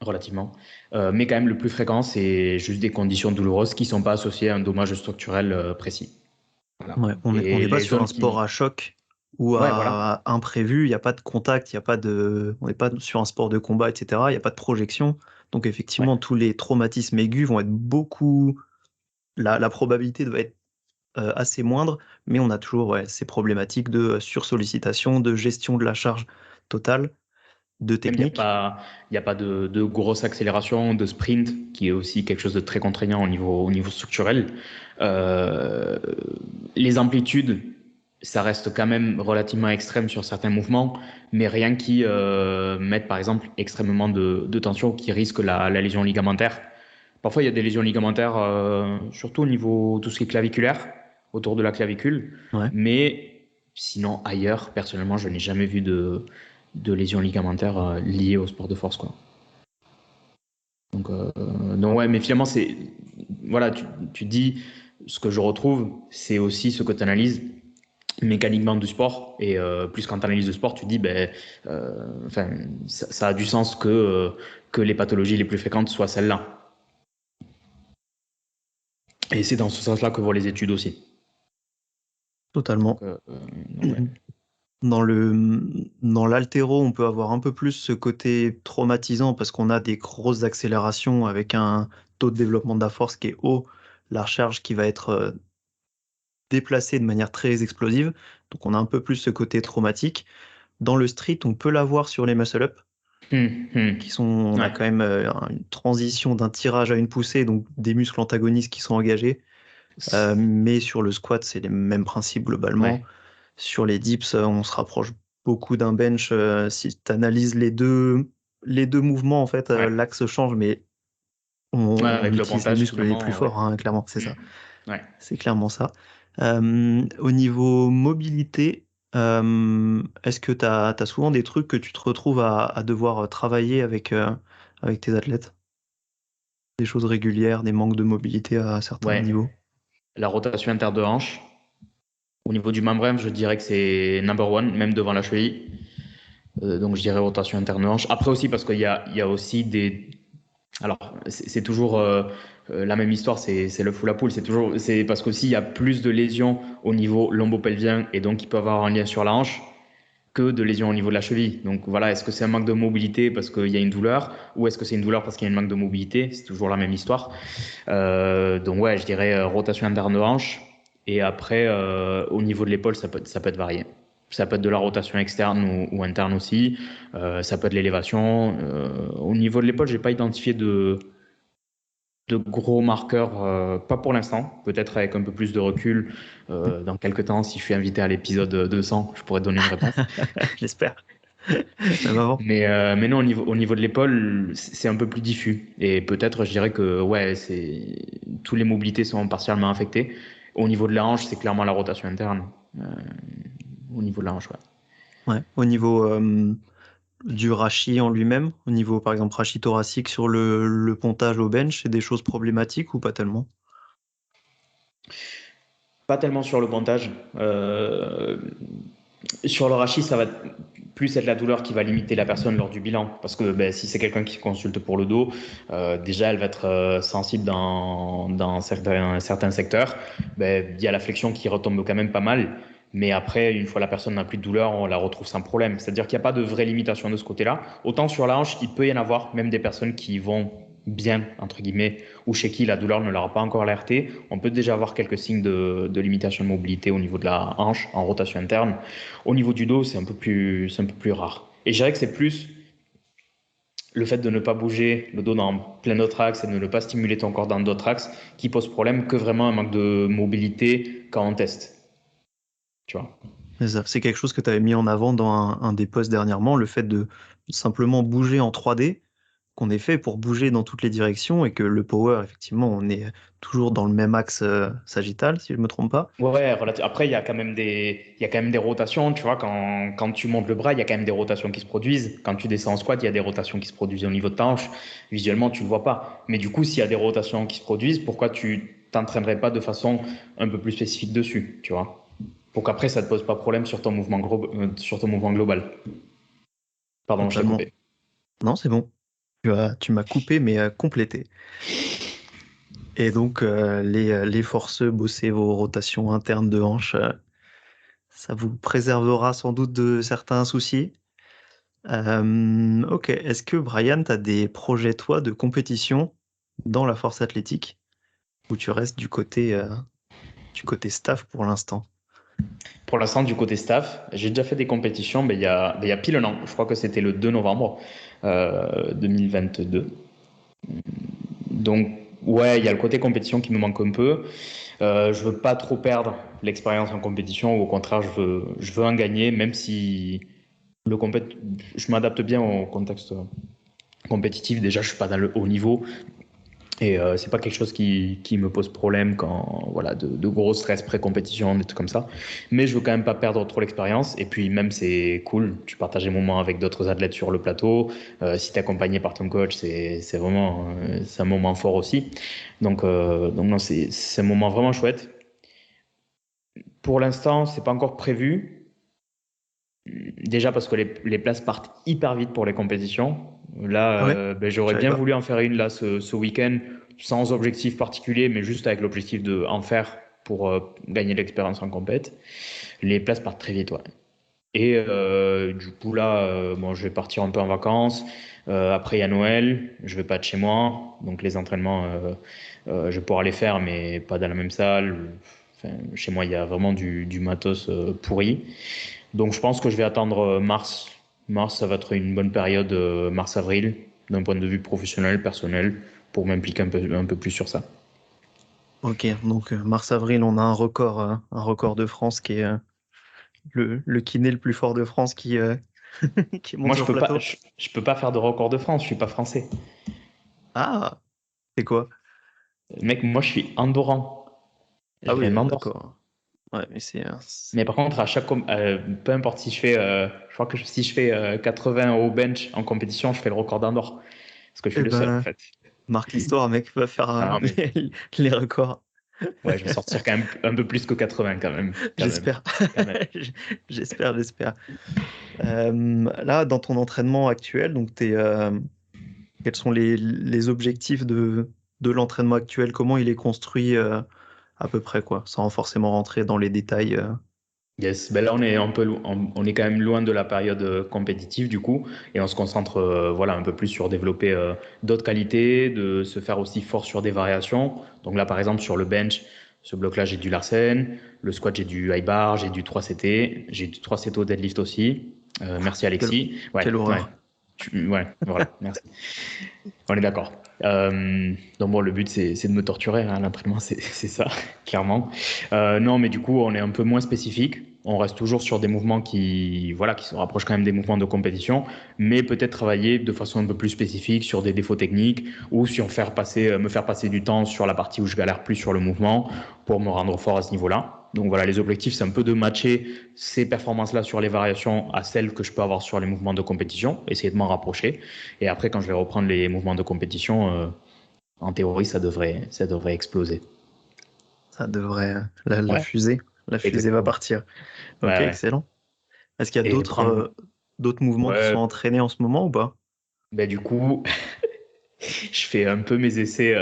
relativement. Mais quand même, le plus fréquent, c'est juste des conditions douloureuses qui ne sont pas associées à un dommage structurel précis. Voilà. Ouais, on Et n'est pas les sur un zones sport à qui. choc ou Ouais, voilà. à imprévu, il n'y a pas de contact, on n'est pas sur un sport de combat, etc. Il n'y a pas de projection. Donc Ouais. effectivement, tous les traumatismes aigus vont être beaucoup. La probabilité doit être assez moindre, mais on a toujours ces problématiques de sursollicitation, de gestion de la charge totale, de Même technique. il y a pas de grosse accélération, de sprint, qui est aussi quelque chose de très contraignant au niveau structurel. Euh, les amplitudes, ça reste quand même relativement extrême sur certains mouvements, mais rien qui mette par exemple extrêmement de tension, qui risque la lésion ligamentaire. Parfois, il y a des lésions ligamentaires, surtout au niveau tout ce qui est claviculaire, autour de la clavicule. Ouais. Mais sinon, ailleurs, personnellement, je n'ai jamais vu de lésions ligamentaires liées au sport de force, quoi. Donc ouais, mais finalement, voilà, tu dis, ce que je retrouve, c'est aussi ce que tu analyses mécaniquement du sport. Et plus quand tu analyses le sport, tu dis, ben, enfin, ça a du sens que les pathologies les plus fréquentes soient celles-là. Et c'est dans ce sens-là que vont les études aussi. Donc, Totalement. ouais. Dans dans l'haltéro, on peut avoir un peu plus ce côté traumatisant parce qu'on a des grosses accélérations avec un taux de développement de la force qui est haut, la charge qui va être déplacée de manière très explosive. Donc on a un peu plus ce côté traumatique. Dans le street, on peut l'avoir sur les muscle-up, on a Ouais, quand même une transition d'un tirage à une poussée, donc des muscles antagonistes qui sont engagés. Mais sur le squat, c'est les mêmes principes globalement. ouais, Sur les dips, on se rapproche beaucoup d'un bench. Si tu analyses les deux mouvements, en fait, ouais. l'axe change, mais Ouais, on avec le utilise les pontage, muscles les plus finalement, ouais. forts, hein, clairement, c'est ça. Ouais. C'est clairement ça. Au niveau mobilité, est-ce que tu as souvent des trucs que tu te retrouves à devoir travailler avec tes athlètes? Des choses régulières, des manques de mobilité à certains Ouais. niveaux? La rotation inter de hanche. Au niveau du membrane, je dirais que c'est number one, même devant la cheville. Donc, je dirais rotation interne de hanche. Après aussi, parce qu'il y a aussi des. Alors, c'est toujours la même histoire, c'est le fou la poule. C'est parce qu'aussi, il y a plus de lésions au niveau lombopelvien et donc il peut avoir un lien sur la hanche que de lésions au niveau de la cheville. Donc voilà, est-ce que c'est un manque de mobilité parce qu'il y a une douleur ou est-ce que c'est une douleur parce qu'il y a un manque de mobilité? C'est toujours la même histoire. Donc ouais, je dirais rotation interne de hanche. Et après, au niveau de l'épaule, ça peut être varié. Ça peut être de la rotation externe ou interne aussi. Ça peut être l'élévation. Au niveau de l'épaule, j'ai pas identifié de gros marqueurs, pas pour l'instant. Peut-être avec un peu plus de recul dans quelques temps, si je suis invité à l'épisode 200, je pourrais te donner une réponse. J'espère. Même avant. Mais non, au niveau de l'épaule, c'est un peu plus diffus. Et peut-être, je dirais que ouais, tous les mobilités sont partiellement affectées. Au niveau de la hanche, c'est clairement la rotation interne. Euh, Au niveau de la hanche, ouais. Ouais. Au niveau du rachis en lui-même, au niveau par exemple rachis thoracique sur le pontage au bench, c'est des choses problématiques ou pas tellement? Pas tellement sur le pontage. Sur le rachis, ça va plus être la douleur qui va limiter la personne lors du bilan. Parce que ben, si c'est quelqu'un qui consulte pour le dos, déjà elle va être sensible dans certains secteurs. Ben, il y a la flexion qui retombe quand même pas mal. Mais après, une fois la personne n'a plus de douleur, on la retrouve sans problème. C'est-à-dire qu'il n'y a pas de vraie limitation de ce côté-là. Autant sur la hanche, il peut y en avoir, même des personnes qui vont bien, entre guillemets, ou chez qui la douleur ne leur a pas encore alerté. On peut déjà avoir quelques signes de limitation de mobilité au niveau de la hanche, en rotation interne. Au niveau du dos, c'est un peu plus rare. Et je dirais que c'est plus le fait de ne pas bouger le dos dans plein d'autres axes et de ne pas stimuler ton corps dans d'autres axes qui pose problème que vraiment un manque de mobilité quand on teste. Tu vois. C'est quelque chose que tu avais mis en avant dans un des posts dernièrement, le fait de simplement bouger en 3D, qu'on est fait pour bouger dans toutes les directions et que le power, effectivement, on est toujours dans le même axe sagittal, si je ne me trompe pas. Ouais, après, il y a quand même des rotations, tu vois, quand tu montes le bras, il y a quand même des rotations qui se produisent. Quand tu descends en squat, il y a des rotations qui se produisent au niveau de ta hanche. Visuellement, tu le vois pas. Mais du coup, s'il y a des rotations qui se produisent, pourquoi tu t'entraînerais pas de façon un peu plus spécifique dessus, tu vois? Pour qu'après, ça te pose pas problème sur ton sur ton mouvement global. Pardon, je t'ai Totalement. coupé. Non, c'est bon. Tu m'as coupé, mais complété. Et donc, les forceux, bosser vos rotations internes de hanche, ça vous préservera sans doute de certains soucis. Ok, est-ce que Brian, tu as des projets, toi, de compétition dans la force athlétique ou tu restes du côté staff pour l'instant? Pour l'instant, du côté staff, j'ai déjà fait des compétitions, mais il y a pile un an. Je crois que c'était le 2 novembre 2022. Donc, ouais, il y a le côté compétition qui me manque un peu. Je veux pas trop perdre l'expérience en compétition, ou au contraire, je veux en gagner, même si le je m'adapte bien au contexte compétitif. Déjà, je suis pas dans le haut niveau, et c'est pas quelque chose qui me pose problème quand voilà de gros stress pré-compétition, des trucs comme ça. Mais je veux quand même pas perdre trop l'expérience. Et puis même c'est cool, tu partages des moments avec d'autres athlètes sur le plateau. Si t'es accompagné par ton coach, c'est vraiment c'est un moment fort aussi. Donc non, c'est un moment vraiment chouette. Pour l'instant, c'est pas encore prévu. Déjà parce que les places partent hyper vite pour les compétitions. Là, Ah ouais, ben, je j'aurais savais bien pas. voulu en faire une là ce week-end, sans objectif particulier, mais juste avec l'objectif de en faire pour gagner de l'expérience en compète. Les places partent très vite, ouais. Et du coup là, bon, je vais partir un peu en vacances. Après, il y a Noël, je vais pas être chez moi, donc les entraînements, je vais pouvoir les faire, mais pas dans la même salle. Enfin, chez moi, il y a vraiment du matos pourri. Donc je pense que je vais attendre mars. Mars, ça va être une bonne période, mars-avril, d'un point de vue professionnel, personnel, pour m'impliquer un peu plus sur ça. Ok, donc mars-avril, on a un record de France qui est le kiné le plus fort de France qui monte Moi, sur le plateau. je peux pas faire de record de France, je suis pas français. Ah, c'est quoi? Mec, moi, je suis andorran. Ah Je oui, viens d'Andorre. d'accord. Ouais, mais Mais par contre, peu importe si je fais, je crois que si je fais 80 au bench en compétition, je fais le record d'Andorre. Parce que je suis eh le seul, en ben, fait. marque l'histoire, mec, va faire Non, mais les records. ouais, je vais sortir quand même un peu plus que 80 quand même. Quand même. J'espère. Quand même. J'espère. Là, dans ton entraînement actuel, donc quels sont les objectifs de l'entraînement actuel? Comment il est construit à peu près, quoi, sans forcément rentrer dans les détails. Yes, ben là on est un peu, on est quand même loin de la période compétitive du coup, et on se concentre voilà un peu plus sur développer d'autres qualités, de se faire aussi fort sur des variations. Donc là par exemple sur le bench, ce bloc-là j'ai du Larsen, le squat j'ai du high bar, j'ai du 3CT, j'ai du 3CT au deadlift aussi. Merci Quelle, Alexis. Ouais, quelle ouais, horreur. ouais, voilà, merci. On est d'accord. Donc bon, le but c'est de me torturer, hein, l'entraînement c'est ça, clairement. Non, mais du coup, on est un peu moins spécifique. On reste toujours sur des mouvements voilà, qui se rapprochent quand même des mouvements de compétition, mais peut-être travailler de façon un peu plus spécifique sur des défauts techniques ou sur me faire passer du temps sur la partie où je galère plus sur le mouvement pour me rendre fort à ce niveau-là. Donc voilà, les objectifs, c'est un peu de matcher ces performances-là sur les variations à celles que je peux avoir sur les mouvements de compétition, essayer de m'en rapprocher. Et après, quand je vais reprendre les mouvements de compétition, en théorie, ça devrait exploser. Ça devrait. Ouais, La fusée va exactement. partir. Ok, Ouais, ouais. excellent. Est-ce qu'il y a Et prendre. d'autres mouvements qui sont Ouais, entraînés en ce moment ou pas? ben du coup, je fais un peu mes essais.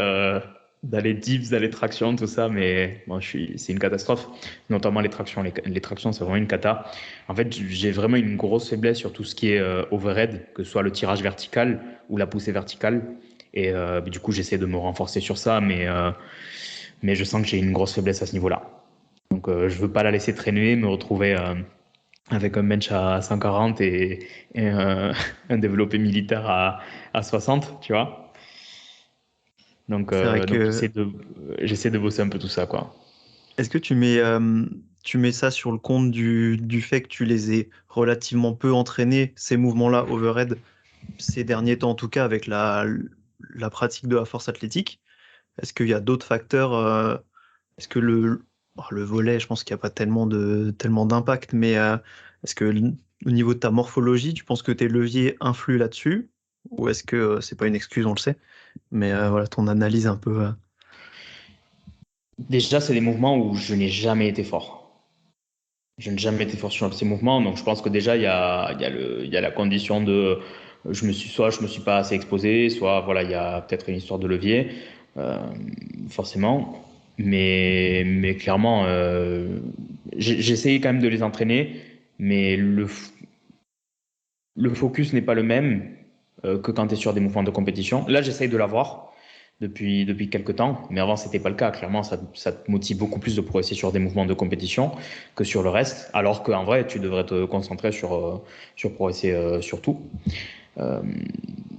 dans les dips, dans les tractions, tout ça, mais bon, c'est une catastrophe. Notamment les tractions. Les tractions, c'est vraiment une cata. En fait, j'ai vraiment une grosse faiblesse sur tout ce qui est overhead, que ce soit le tirage vertical ou la poussée verticale. Et du coup, j'essaie de me renforcer sur ça, mais je sens que j'ai une grosse faiblesse à ce niveau-là. Donc, je veux pas la laisser traîner, me retrouver avec un bench à 140 et un développé militaire à 60, tu vois. C'est vrai Donc que j'essaie de bosser un peu tout ça, quoi. est-ce que tu mets ça sur le compte du fait que tu les aies relativement peu entraînés, ces mouvements-là, overhead, ces derniers temps, en tout cas avec la pratique de la force athlétique? Est-ce qu'il y a d'autres facteurs est-ce que le volet, je pense qu'il n'y a pas tellement d'impact, mais est-ce que au niveau de ta morphologie, tu penses que tes leviers influent là-dessus? Ou est-ce que c'est pas une excuse, on le sait, mais voilà, ton analyse un peu. Déjà, c'est des mouvements où je n'ai jamais été fort. Je n'ai jamais été fort sur ces mouvements, donc je pense que déjà, il y a la condition de soit je me suis pas assez exposé, soit voilà, il y a peut-être une histoire de levier, euh, forcément. Mais clairement, j'ai essayé quand même de les entraîner, mais le focus n'est pas le même que quand tu es sur des mouvements de compétition. Là, j'essaye de l'avoir depuis quelques temps, mais avant, c'était pas le cas. Clairement, ça te motive beaucoup plus de progresser sur des mouvements de compétition que sur le reste, alors qu'en vrai, tu devrais te concentrer sur progresser sur tout. Euh,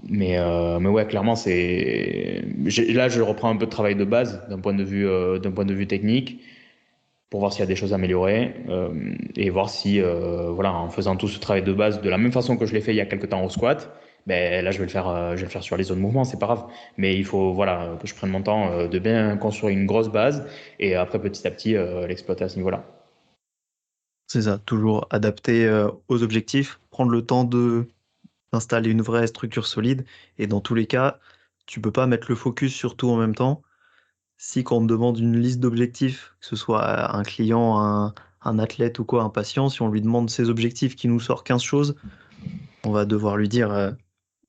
mais ouais, clairement, là, je reprends un peu de travail de base d'un point de vue technique pour voir s'il y a des choses à améliorer et voir si, voilà, en faisant tout ce travail de base de la même façon que je l'ai fait il y a quelques temps au squat, ben là je vais le faire sur les autres mouvements, c'est pas grave. Mais il faut, voilà, que je prenne mon temps de bien construire une grosse base et après petit à petit l'exploiter à ce niveau-là. C'est ça, toujours adapté aux objectifs, prendre le temps d'installer une vraie structure solide. Et dans tous les cas, tu peux pas mettre le focus sur tout en même temps. Si quand on te demande une liste d'objectifs, que ce soit un client, un athlète ou quoi, un patient, si on lui demande ses objectifs qui nous sort 15 choses, on va devoir lui dire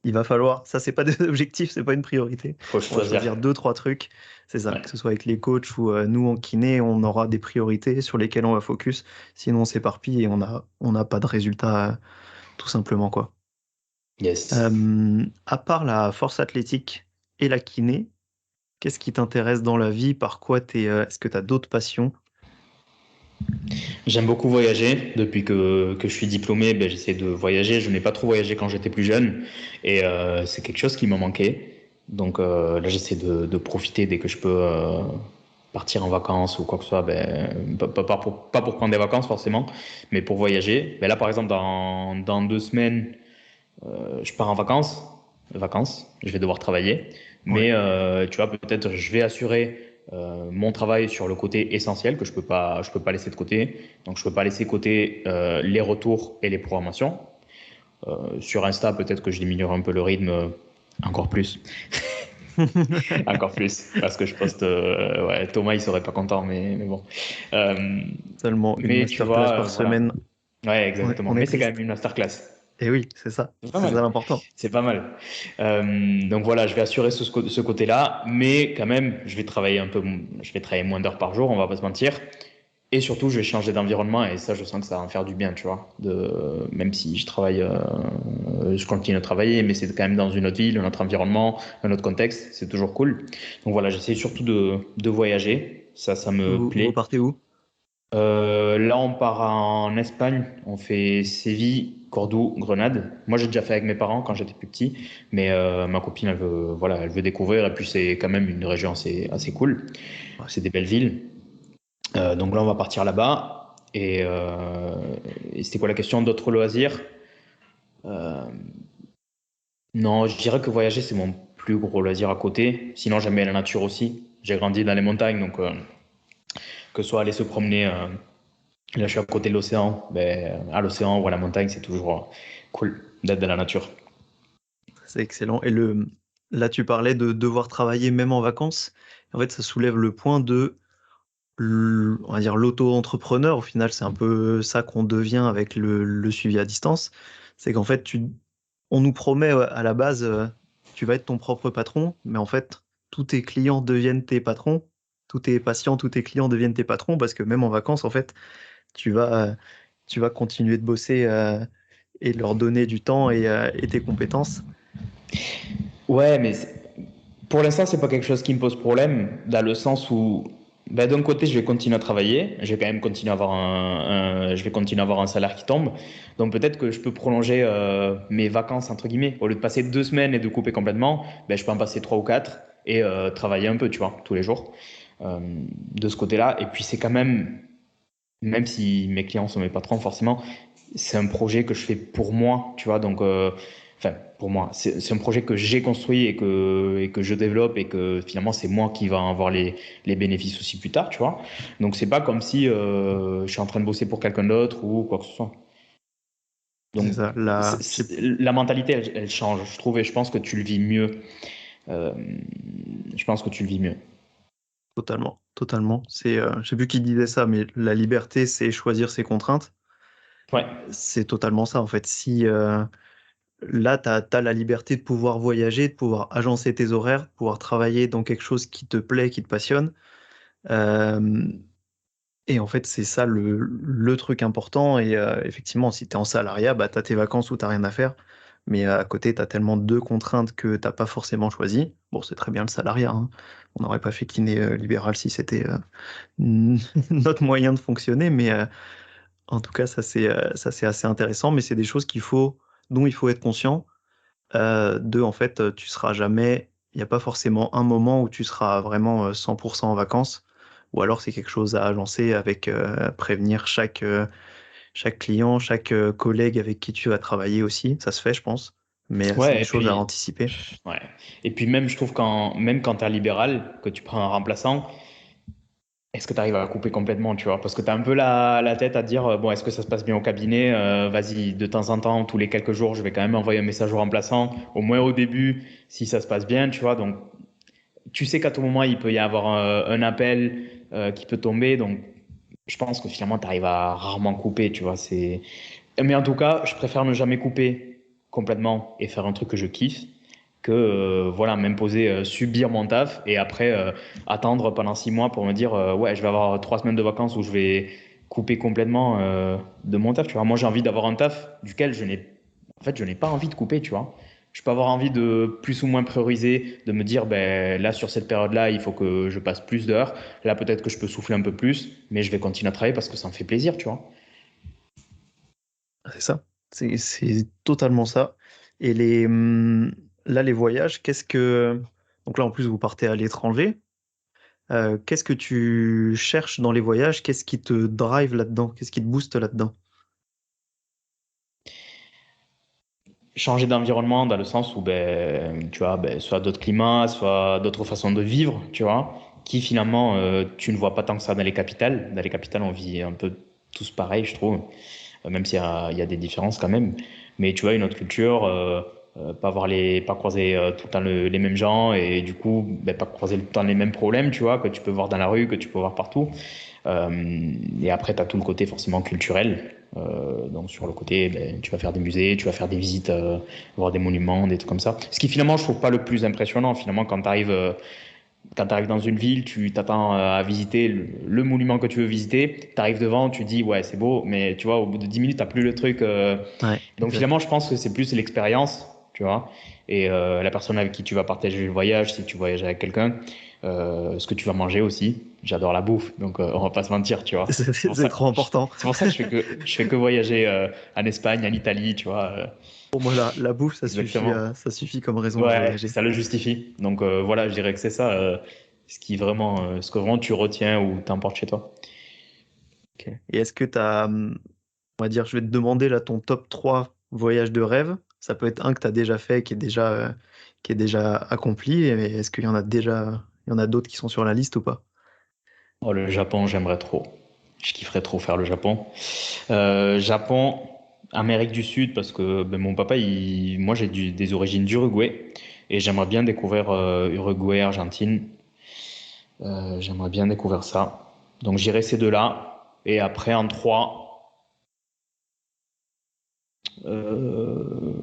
il va falloir, ça c'est pas des objectifs, c'est pas une priorité. Faut On va choisir. choisir deux, trois trucs. C'est ça, Ouais. que ce soit avec les coachs ou nous en kiné, on aura des priorités sur lesquelles on va focus. Sinon on s'éparpille et on n'a pas de résultat tout simplement quoi. Yes. À part la force athlétique et la kiné, qu'est-ce qui t'intéresse dans la vie? Par quoi est-ce que tu as d'autres passions? J'aime beaucoup voyager. Depuis que je suis diplômé, ben, j'essaie de voyager. Je n'ai pas trop voyagé quand j'étais plus jeune et c'est quelque chose qui m'a manqué. Donc là, j'essaie de profiter dès que je peux partir en vacances ou quoi que ce soit. Ben, pas pour prendre des vacances forcément, mais pour voyager. Ben là, par exemple, dans 2 semaines, je pars en vacances. Vacances, je vais devoir travailler. Ouais. Mais tu vois, peut-être je vais assurer mon travail sur le côté essentiel que je peux pas laisser de côté. Donc, je peux pas laisser de côté les retours et les programmations. Sur Insta, peut-être que je diminuerai un peu le rythme encore plus. Encore plus. Parce que je poste. Ouais, Thomas, il serait pas content, mais bon. Euh, Seulement une mais tu masterclass vois, par voilà. semaine, Ouais, exactement. on est Mais c'est quand même triste. une masterclass. Et oui, c'est ça. C'est pas C'est ça mal. l'important. C'est pas mal. Donc voilà, je vais assurer ce côté-là, mais quand même, je vais travailler moins d'heures par jour, on va pas se mentir. Et surtout, je vais changer d'environnement et ça, je sens que ça va me faire du bien, tu vois. Même si je continue à travailler, mais c'est quand même dans une autre ville, un autre environnement, un autre contexte, c'est toujours cool. Donc voilà, j'essaie surtout de voyager, ça me Vous plaît. partez où? Là, on part en Espagne. On fait Séville, Cordoue, Grenade. Moi, j'ai déjà fait avec mes parents quand j'étais plus petit, mais ma copine, voilà, elle veut découvrir. Et puis, c'est quand même une région assez cool. Ouais. C'est des belles villes. Donc là, on va partir là-bas. Et c'était quoi la question? D'autres loisirs? Euh, non, je dirais que voyager, c'est mon plus gros loisir à côté. Sinon, j'aime bien la nature aussi. J'ai grandi dans les montagnes, donc que ce soit aller se promener. Là, je suis à côté de l'océan. Ben, à l'océan ou à la montagne, c'est toujours cool d'être dans la nature. C'est excellent. Et là, tu parlais de devoir travailler même en vacances. En fait, ça soulève le point on va dire, l'auto-entrepreneur. Au final, c'est un peu ça qu'on devient avec le suivi à distance. C'est qu'en fait, on nous promet à la base, tu vas être ton propre patron, mais en fait, tous tes clients deviennent tes patrons, tous tes patients, tous tes clients deviennent tes patrons, parce que même en vacances, en fait, tu vas, tu vas continuer de bosser et leur donner du temps et tes compétences. Ouais, mais pour l'instant, c'est pas quelque chose qui me pose problème, dans le sens où, ben, d'un côté, je vais continuer à travailler, je vais quand même continuer à avoir je vais continuer à avoir un salaire qui tombe, donc peut-être que je peux prolonger mes vacances entre guillemets, au lieu de passer 2 semaines et de couper complètement, ben, je peux en passer 3 ou 4 et travailler un peu, tu vois, tous les jours, euh, de ce côté-là. Et puis c'est quand même si mes clients sont mes patrons, forcément, c'est un projet que je fais pour moi, tu vois, donc, enfin, pour moi, c'est un projet que j'ai construit et que je développe et que finalement, c'est moi qui va avoir les bénéfices aussi plus tard, tu vois. Donc, c'est pas comme si je suis en train de bosser pour quelqu'un d'autre ou quoi que ce soit. C'est Donc, ça. Là, la mentalité, elle change, je trouve, et je pense que tu le vis mieux. Euh, je pense que tu le vis mieux. totalement, totalement. Je sais plus qui disait ça, mais la liberté, c'est choisir ses contraintes. Ouais, C'est totalement ça, en fait. Si là, tu as la liberté de pouvoir voyager, de pouvoir agencer tes horaires, de pouvoir travailler dans quelque chose qui te plaît, qui te passionne. Euh, et en fait, c'est ça le truc important. Et effectivement, si tu es en salariat, bah, tu as tes vacances où tu rien à faire. Mais à côté, tu as tellement de contraintes que t'as pas forcément choisi. Bon, c'est très bien le salariat, hein. On n'aurait pas fait kiné libéral si c'était notre moyen de fonctionner. Mais en tout cas, ça, c'est assez intéressant. Mais c'est des choses dont il faut être conscient. En fait, tu seras jamais, il n'y a pas forcément un moment où tu seras vraiment 100% en vacances, ou alors c'est quelque chose à agencer avec prévenir chaque client, chaque collègue avec qui tu vas travailler aussi. Ça se fait, je pense, mais c'est ouais, des et choses à puis, anticiper. ouais. Et puis même, je trouve même quand tu es libéral, que tu prends un remplaçant, est-ce que tu arrives à couper complètement, tu vois? Parce que tu as un peu la tête à dire, bon, est-ce que ça se passe bien au cabinet? Vas-y, de temps en temps, tous les quelques jours, je vais quand même envoyer un message au remplaçant, au moins au début, si ça se passe bien, tu vois. Donc, tu sais qu'à tout moment, il peut y avoir un appel qui peut tomber. Donc, je pense que finalement, tu arrives à rarement couper, tu vois. Mais en tout cas, je préfère ne jamais couper complètement et faire un truc que je kiffe que voilà, m'imposer, subir mon taf et après attendre pendant 6 mois pour me dire ouais, je vais avoir 3 semaines de vacances où je vais couper complètement de mon taf. Tu vois, moi j'ai envie d'avoir un taf duquel je n'ai pas envie de couper, tu vois. Je peux avoir envie de plus ou moins prioriser, de me dire ben là sur cette période-là, il faut que je passe plus d'heures. Là peut-être que je peux souffler un peu plus, mais je vais continuer à travailler parce que ça me fait plaisir, tu vois. C'est ça. C'est totalement ça. Et là, les voyages, Donc là, en plus, vous partez à l'étranger. Qu'est-ce que tu cherches dans les voyages? Qu'est-ce qui te drive là-dedans? Qu'est-ce qui te booste là-dedans? Changer d'environnement dans le sens où ben, tu vois, ben, soit d'autres climats, soit d'autres façons de vivre, tu vois, qui finalement tu ne vois pas tant que ça dans les capitales. Dans les capitales, on vit un peu tous pareil, je trouve, même s'il y a des différences quand même. Mais tu vois, une autre culture, pas croiser tout le temps les mêmes gens et du coup, ben, pas croiser tout le temps les mêmes problèmes, tu vois, que tu peux voir dans la rue, que tu peux voir partout. Et après, tu as tout le côté forcément culturel. Donc sur le côté, ben, tu vas faire des musées, tu vas faire des visites, voir des monuments, des trucs comme ça. Ce qui finalement, je trouve pas le plus impressionnant. Finalement, quand tu arrives dans une ville, tu t'attends à visiter le monument que tu veux visiter. Tu arrives devant, tu dis ouais, c'est beau, mais tu vois, au bout de 10 minutes, tu plus le truc. Ouais, Donc exact. finalement, je pense que c'est plus l'expérience, tu vois, et la personne avec qui tu vas partager le voyage, si tu voyages avec quelqu'un, ce que tu vas manger aussi. J'adore la bouffe, donc on va pas se mentir, tu vois. C'est pour C'est ça, trop important. c'est pour ça que je fais que voyager en Espagne, en Italie, tu vois. Pour moi, la bouffe, Exactement. ça suffit comme raison de Ouais, voyager. ça le justifie. Donc voilà, je dirais que c'est ça, ce que vraiment tu retiens ou t'emportes chez toi. Ok. Et est-ce que tu as, on va dire, je vais te demander là ton top 3 voyages de rêve. Ça peut être un que tu as déjà fait, qui est déjà accompli. Et est-ce qu'il y en a il y en a d'autres qui sont sur la liste ou pas? Oh, le Japon, j'aimerais trop. Je kifferais trop faire le Japon. Japon, Amérique du Sud, parce que ben, mon papa, moi j'ai des origines d'Uruguay et j'aimerais bien découvrir Uruguay, Argentine. J'aimerais bien découvrir ça. Donc j'irai ces deux-là. Et après, en trois,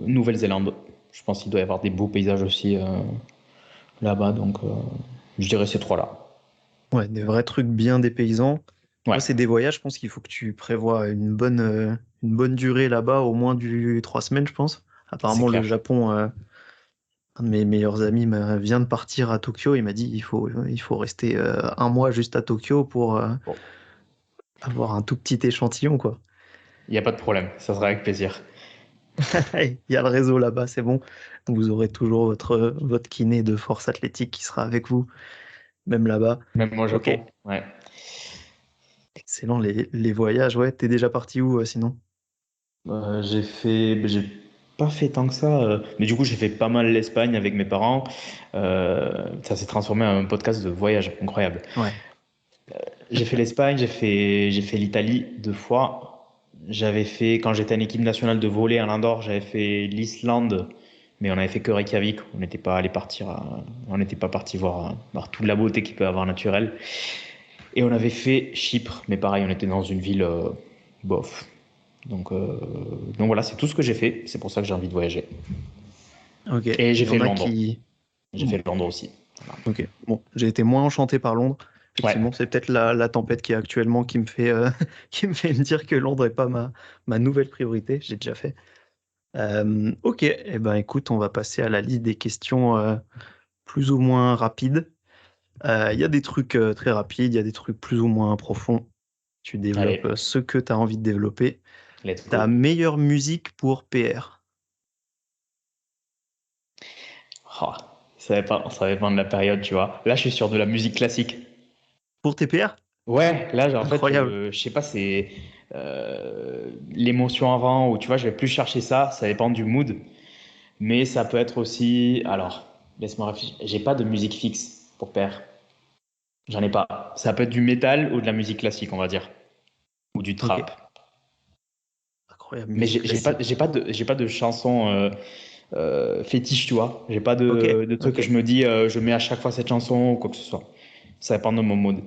Nouvelle-Zélande. Je pense qu'il doit y avoir des beaux paysages aussi là-bas. Donc, je dirais ces trois-là. Ouais, des vrais trucs bien dépaysants. Moi, Ouais, c'est des voyages, je pense qu'il faut que tu prévois une bonne durée là-bas, au moins du 3 semaines, je pense. c'est Apparemment, le clair. Japon, un de mes meilleurs amis vient de partir à Tokyo. Il m'a dit il faut rester un mois juste à Tokyo pour Bon, avoir un tout petit échantillon, quoi. il n'y a pas de problème, ça sera avec plaisir. Il y a le réseau là-bas, c'est bon. Vous aurez toujours votre kiné de force athlétique qui sera avec vous, même là-bas. Même moi au Ok, Japon. Ouais. excellent les voyages. Ouais, t'es déjà parti où sinon? J'ai pas fait tant que ça, mais du coup j'ai fait pas mal l'Espagne avec mes parents. Ça s'est transformé en un podcast de voyage incroyable. Ouais, J'ai fait l'Espagne, j'ai fait l'Italie 2 fois. J'avais fait, quand j'étais en équipe nationale de volley à l'Andorre, j'avais fait l'Islande, mais on avait fait que Reykjavik. On n'était pas allé partir, on n'était pas parti voir toute la beauté qu'il peut avoir naturelle. Et on avait fait Chypre, mais pareil, on était dans une ville bof. Donc, euh, donc voilà, c'est tout ce que j'ai fait. C'est pour ça que j'ai envie de voyager. ok. Et Il j'ai y fait en a Londres. qui. J'ai fait Londres aussi. Voilà. Ok, bon, j'ai été moins enchanté par Londres. Ouais. Effectivement, c'est peut-être la tempête qui est actuellement qui me fait, qui me fait me dire que Londres n'est pas ma nouvelle priorité. J'ai déjà fait. Ok, eh ben, écoute, on va passer à la liste des questions plus ou moins rapides. Il y a des trucs très rapides, il y a des trucs plus ou moins profonds. Tu développes Allez, ce que tu as envie de développer. let's Ta go. meilleure musique pour PR. Oh, ça dépend de la période, tu vois. Là, je suis sur de la musique classique. Pour tes PR? Ouais, là, en fait, Incroyable. je sais pas, c'est l'émotion avant, ou tu vois, je vais plus chercher ça. Ça dépend du mood. Mais ça peut être aussi. Alors, laisse-moi réfléchir. J'ai pas de musique fixe pour père. J'en ai pas. Ça peut être du métal ou de la musique classique, on va dire. Ou du Ok, trap. incroyable, Mais musique classique. j'ai pas de chanson fétiche, tu vois. J'ai pas Ok, de truc ok. que je me dis, je mets à chaque fois cette chanson ou quoi que ce soit. Ça dépend de mon mood.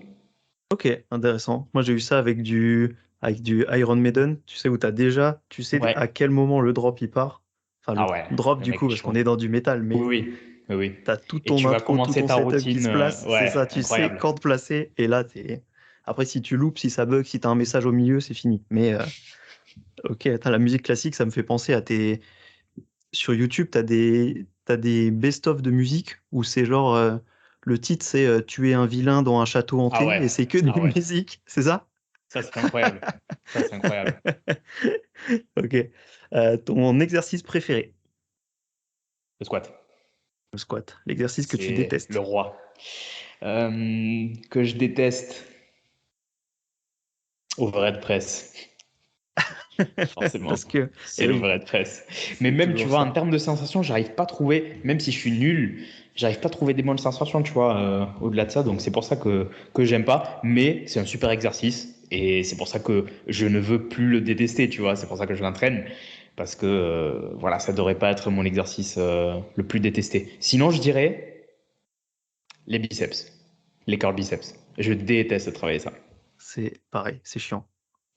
Ok, intéressant. Moi, j'ai eu ça avec du Iron Maiden, tu sais, où tu sais Ouais. à quel moment le drop il part. Enfin, le Ah ouais, drop le du mec coup, est parce qu'on chaud. est dans du métal, mais Oui, oui, oui, oui. t'as tout Et ton tu vas intro, tout commencer ton ta setup qui se routine, place, c'est ouais, ça, tu sais incroyable. quand te placer, et là, Après, si tu loupes, si ça bug, si t'as un message au milieu, c'est fini. Mais ok, la musique classique, ça me fait penser à tes. Sur YouTube, t'as des best-of de musique où c'est genre. Le titre, c'est Tu es un vilain dans un château Ah hanté, ouais, et c'est que ah des ouais. musiques, c'est ça? Ça, c'est incroyable. Ça, c'est incroyable. Ok. Ton exercice préféré, Le squat, le squat, l'exercice que tu c'est le détestes. roi. Que je déteste, overhead press. Forcément, Parce que, c'est eh oui, l'overhead press. Mais c'est même, tu toujours vois, en ça. termes de sensations, j'arrive pas à trouver, même si je suis nul, j'arrive pas à trouver des bonnes sensations, tu vois, au-delà de ça. Donc, c'est pour ça que j'aime pas. Mais c'est un super exercice. Et c'est pour ça que je ne veux plus le détester, tu vois. C'est pour ça que je l'entraîne. Parce que, voilà, ça devrait pas être mon exercice le plus détesté. Sinon, je dirais les biceps, les curl biceps. Je déteste travailler ça. C'est pareil, c'est chiant.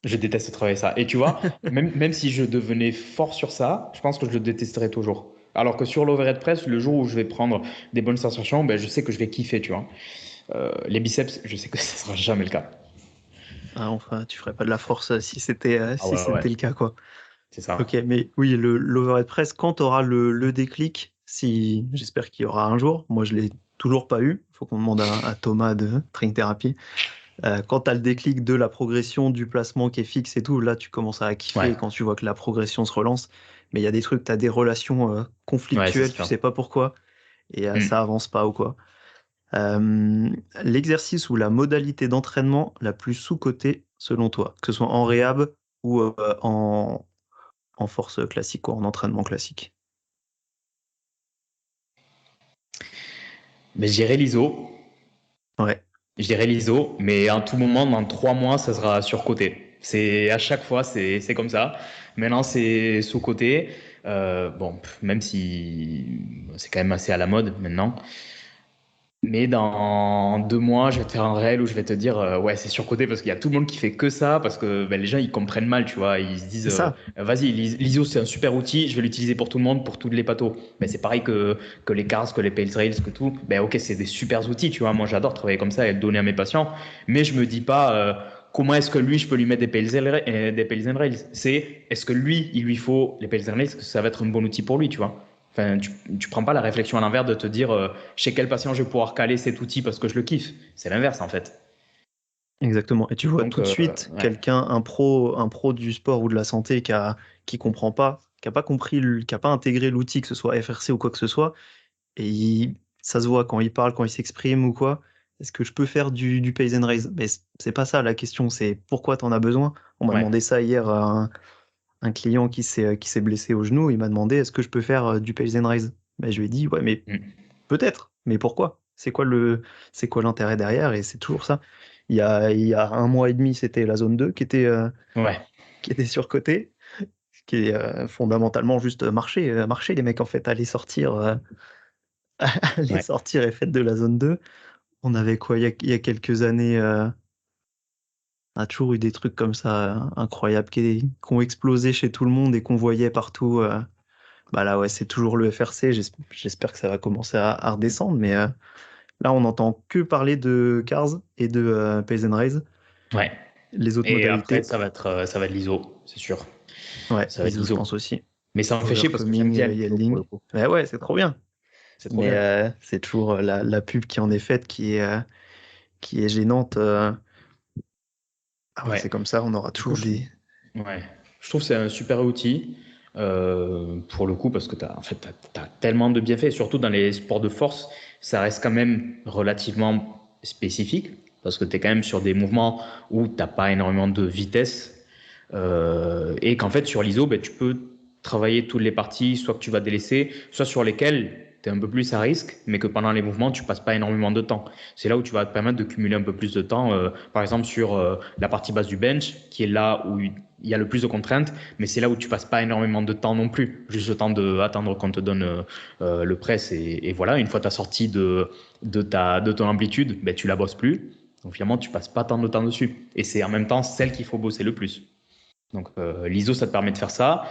Je déteste travailler ça. Et tu vois, même si je devenais fort sur ça, je pense que je le détesterais toujours. Alors que sur l'overhead press, le jour où je vais prendre des bonnes sensations, ben, je sais que je vais kiffer, tu vois. Les biceps, je sais que ça sera jamais le cas. Ah, enfin, tu ferais pas de la force si c'était Ah si ouais, ouais, c'était le cas, quoi. c'est ça. Ok, mais oui, l'overhead press, quand tu auras le déclic, si j'espère qu'il y aura un jour, moi je l'ai toujours pas eu, il faut qu'on demande à Thomas de Training Therapy. Quand tu as le déclic de la progression du placement qui est fixe et tout, là tu commences à Ouais, kiffer quand tu vois que la progression se relance. Mais il y a des trucs, tu as des relations ouais, c'est conflictuelles, tu sûr. sais pas pourquoi, et ça Hmm. avance pas ou quoi. Euh, L'exercice ou la modalité d'entraînement la plus sous-cotée selon toi, que ce soit en réhab ou en force classique, quoi, en entraînement classique. Mais je dirais l'ISO. Ouais, Je dirais l'ISO, mais à tout moment, dans 3 mois, ça sera surcoté. C'est à chaque fois, c'est comme ça. Maintenant, c'est sous-coté. Bon, même si c'est quand même assez à la mode maintenant. Mais dans 2 mois, je vais te faire un réel où je vais te dire, ouais, c'est surcoté parce qu'il y a tout le monde qui fait que ça, parce que ben, les gens, ils comprennent mal, tu vois. Ils se disent, C'est ça. vas-y, l'ISO, c'est un super outil, je vais l'utiliser pour tout le monde, pour tous les pathos. Ben, c'est pareil que les cars, que les Pale Trails, que tout. Ben, ok, c'est des super outils, tu vois. Moi, j'adore travailler comme ça et le donner à mes patients. Mais je me dis pas, comment est-ce que lui, je peux lui mettre des Pales and Rails? C'est, est-ce que lui, il lui faut les Pales and Rails, parce que ça va être un bon outil pour lui, tu vois. Enfin, tu prends pas la réflexion à l'envers de te dire chez quel patient je vais pouvoir caler cet outil parce que je le kiffe. C'est l'inverse en fait. Exactement. Et tu vois Donc, tout de suite ouais, quelqu'un, un pro du sport ou de la santé qui comprend pas, qui a pas compris, qui a pas intégré l'outil, que ce soit FRC ou quoi que ce soit, et ça se voit quand il parle, quand il s'exprime ou quoi. Est-ce que je peux faire du Pays and Raise? Mais c'est pas ça la question, c'est pourquoi tu en as besoin. On m'a ouais, demandé ça hier à un client qui s'est blessé au genou. Il m'a demandé est-ce que je peux faire du Pays and Raise? Ben, je lui ai dit ouais, mais mm, peut-être, mais pourquoi? C'est quoi l'intérêt derrière? Et c'est toujours ça. Il y a un mois et demi, c'était la zone 2 ouais, qui était surcotée, qui est fondamentalement juste marcher, les mecs, en fait, aller sortir, aller ouais. sortir et faire de la zone 2. On avait quoi, il y a quelques années, on a toujours eu des trucs comme ça, incroyables, qui ont explosé chez tout le monde et qu'on voyait partout. Bah là, ouais, c'est toujours le FRC. J'espère que ça va commencer à redescendre, mais là, on n'entend que parler de Cars et de Pays and Race. Ouais. Les autres Et après, modalités, ça va être l'ISO, c'est sûr. ouais, Ça va être l'ISO, je l'ISO. pense aussi. Mais ça en fait chier parce que j'aime Overcoming, bien l'ISO pour le Yielding. coup. Ouais, ouais, c'est trop bien. C'est trop Mais bien. c'est toujours la pub qui en est faite qui est gênante. Ah ouais, Ouais. c'est comme ça, on aura Du coup, toujours des. ouais. Je trouve que c'est un super outil pour le coup parce que en fait, t'as tellement de bienfaits, surtout dans les sports de force, ça reste quand même relativement spécifique parce que tu es quand même sur des mouvements où t'as pas énormément de vitesse et qu'en fait sur l'ISO, ben, tu peux travailler toutes les parties, soit que tu vas délaisser, soit sur lesquelles tu es un peu plus à risque, mais que pendant les mouvements, tu passes pas énormément de temps. C'est là où tu vas te permettre de cumuler un peu plus de temps, par exemple sur la partie basse du bench, qui est là où il y a le plus de contraintes, mais c'est là où tu passes pas énormément de temps non plus. Juste le temps d'attendre qu'on te donne le press et voilà, une fois tu as sorti de ton amplitude, ben, tu la bosses plus. Donc finalement, tu passes pas tant de temps dessus. Et c'est en même temps celle qu'il faut bosser le plus. Donc l'ISO, ça te permet de faire ça.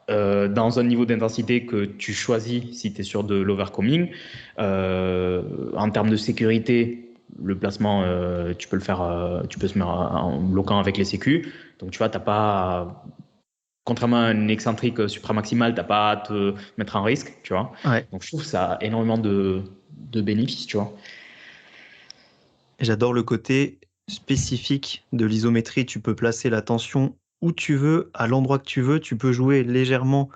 Dans un niveau d'intensité que tu choisis si tu es sur de l'overcoming. En termes de sécurité, le placement, tu peux le faire, tu peux se mettre en bloquant avec les sécu. Donc tu vois, t'as pas, contrairement à une excentrique supramaximale, t'as pas à te mettre en risque, tu vois. Ouais. Donc je trouve que ça a énormément de bénéfices, tu vois. J'adore le côté spécifique de l'isométrie. Tu peux placer la tension où tu veux, à l'endroit que tu veux. Tu peux jouer légèrement.